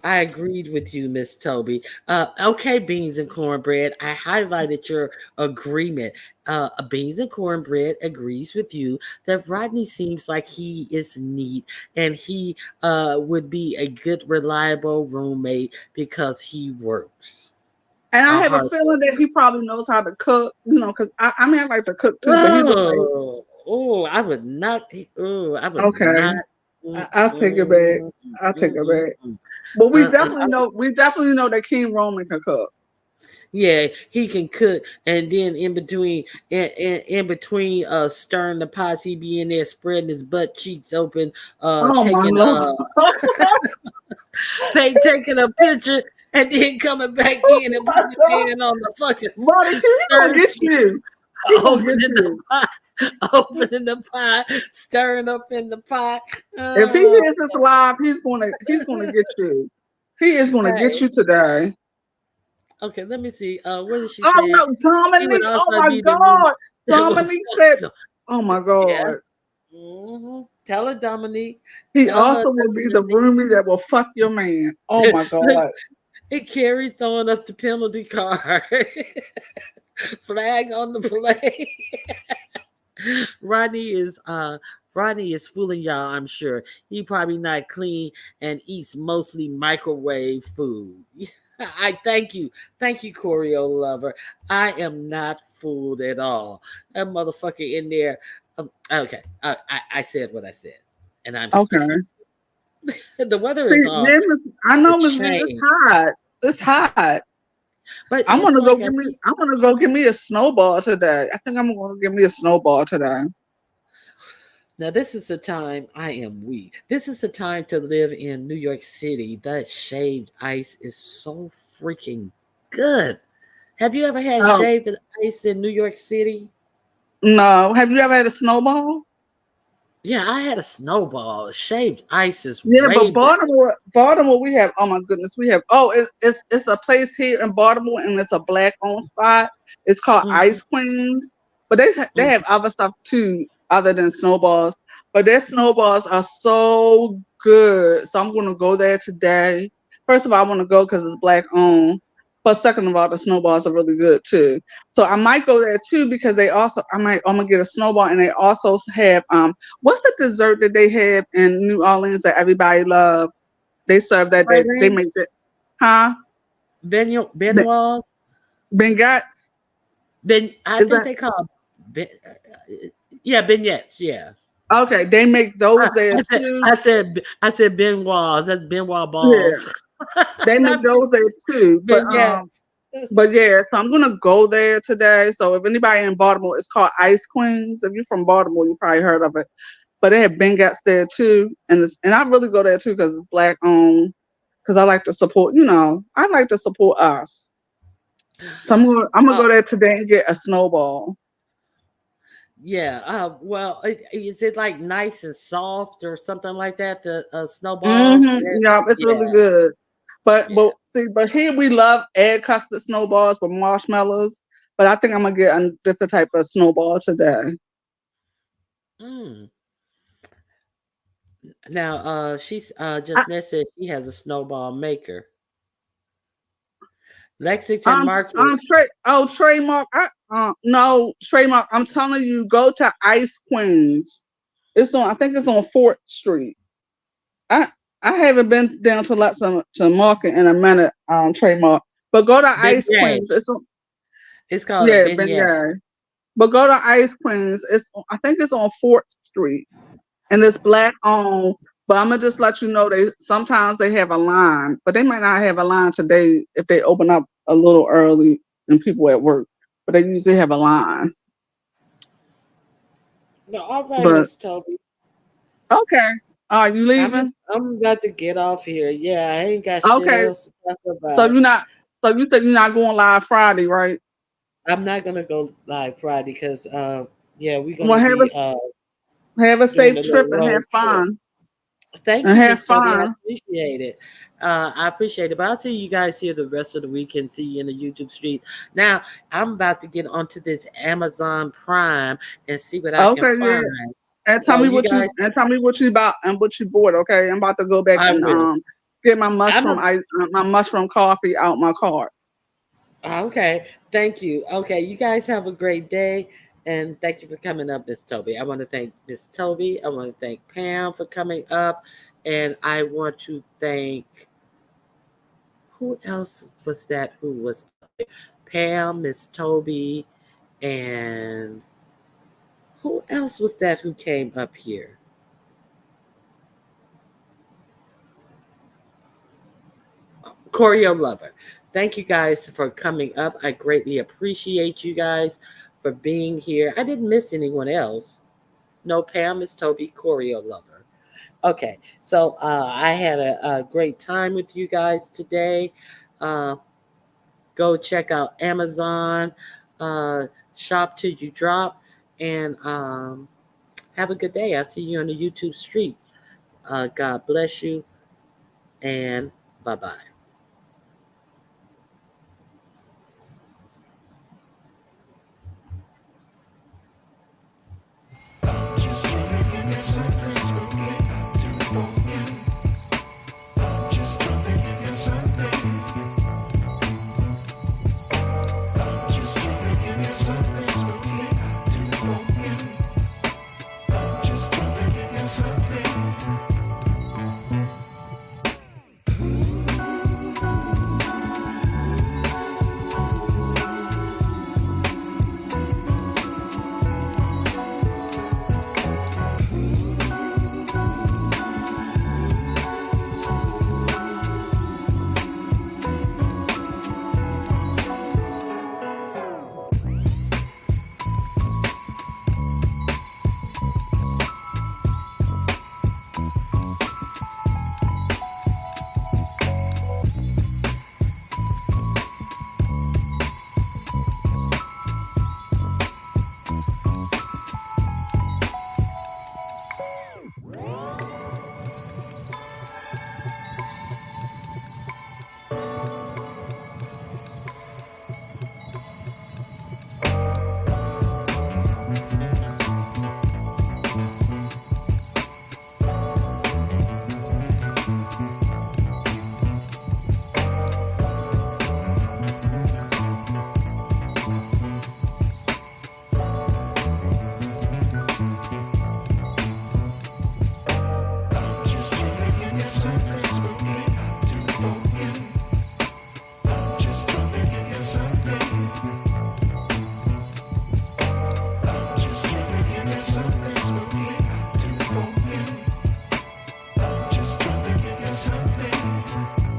I agreed with you, Miss Toby. Okay, beans and cornbread. I highlighted your agreement. Beans and cornbread agrees with you that Rodney seems like he is neat and he would be a good, reliable roommate because he works. And I A have a hard feeling worker. that he probably knows how to cook, because I mean, I like to cook too, but he looked like, Oh, I would not. Oh, I would okay, not. Mm, I'll take it back. mm, I'll take mm, it mm, back. mm. But I we definitely know that King Roman can cook. Yeah, he can cook, and then in between stirring the pots, he be in there spreading his butt cheeks open, Oh my taking lord. taking a picture, and then coming back in and putting his hand on the fucking Monty, he gonna stir, get you. He gonna get opening the you. pot, opening the pot, stirring up in the pot. If he Oh, hears this live, he's gonna get you. He is gonna get hey, you today. okay, let me see. What did she Oh say? no, He would Dominique. Oh also my be the room God. that will Dominique fuck said, you. oh my Yes. God. Tell her, Dominique. He Tell her, also will be the Dominique. roomie that will fuck your man. Oh my Look, God. it Carrie throwing up the penalty card. Flag on the play. Rodney is Rodney is fooling y'all, I'm sure. He probably not clean and eats mostly microwave food. I thank you, Choreo lover. I am not fooled at all. That motherfucker in there. Okay, I said what I said, and I'm sticking. Okay. The weather is See, off then I to know Miss Lee, it's change, hot. It's hot. but I'm it's gonna go like I give me. keep. I'm gonna go give me a snowball today. I think I'm gonna give me a snowball today. Now this is the time I am weak. This is the time to live in New York City. That shaved ice is so freaking good. Have you ever had Oh shaved ice in New York City? no! Have you ever had a snowball? Yeah, I had a snowball. Shaved ice is Yeah, way but better. Baltimore, we have. Oh my goodness, we have. Oh, it's a place here in Baltimore, and it's a black owned spot. It's called Hmm. Ice Queens, but they Hmm. have other stuff too, other than snowballs. But their snowballs are so good. So I'm gonna go there today. First of all, I want to go because it's black owned. But second of all, the snowballs are really good too. So I might go there too because they also I'm gonna get a snowball, and they also have what's the dessert that they have in New Orleans that everybody love? They serve that they Praline, make it, huh? Ben, Benoit, Bengats I is think that they call ben, yeah, beignets. Yeah, okay? They make those there too. I said Benoit. That's Benoit Yeah, balls, they make not those there too. beignets. But yeah, so I'm gonna go there today. So if anybody in Baltimore, it's called Ice Queens. If you're from Baltimore, you probably heard of it. But they have Bengats there too, and I really go there too because it's black owned. Because I like to support, I like to support us. So I'm gonna Uh, go there today and get a snowball. yeah. Well, is it like nice and soft or something like that? The snowballs. Yeah, it's really Yeah, good. But yeah. but see, but here we love add custard snowballs with marshmallows. But I think I'm gonna get a different type of snowball today. Mm. Now, she's I, just Ned said she has a snowball maker. Lexington um, Market. trademark. No trademark. I'm telling you, go to Ice Queens. It's on. I think it's on 4th Street. I I haven't been down to to Market in a minute. Trademark. But go to Ice Beignet. Queens. It's on. It's called a Yeah, beignet. Ben. But go to Ice Queens. I think it's on 4th Street, and it's black owned. But I'm gonna just let you know they sometimes they have a line, but they might not have a line today if they open up a little early and people at work. But they usually have a line. No, all right, But Miss Toby. okay, are you I'm leaving? I'm about to get off here. Yeah, I ain't got shit Okay, else to talk so about. you're not. So you think you're not going live Friday, right? I'm not gonna go live Friday because yeah, we're Well, gonna be have a doing safe a trip little and have road trip. fun Thank and you, have Miss Toby. I fun. appreciate it. I appreciate it. But I'll see you guys here the rest of the week and see you in the YouTube street. Now, I'm about to get onto this Amazon Prime and see what I can Okay, yeah. find. And tell So me you what you guys, bought and what you bought. Okay, I'm about to go back I and will. get my I'm a, my mushroom coffee out my cart. okay. Thank you. Okay, you guys have a great day. And thank you for coming up, Miss Toby. I want to thank Miss Toby. I want to thank Pam for coming up. And I want to thank who else was that who was up there? Pam, Miss Toby, and who else was that who came up here? Choreo Lover. Thank you guys for coming up. I greatly appreciate you guys for being here. I didn't miss anyone else. No, Pam, Miss Toby, Choreo Lover. Okay, so I had a great time with you guys today. Uh, Go check out Amazon, uh, shop till you drop, and have a good day. I'll see you on the YouTube street. God bless you, and bye bye.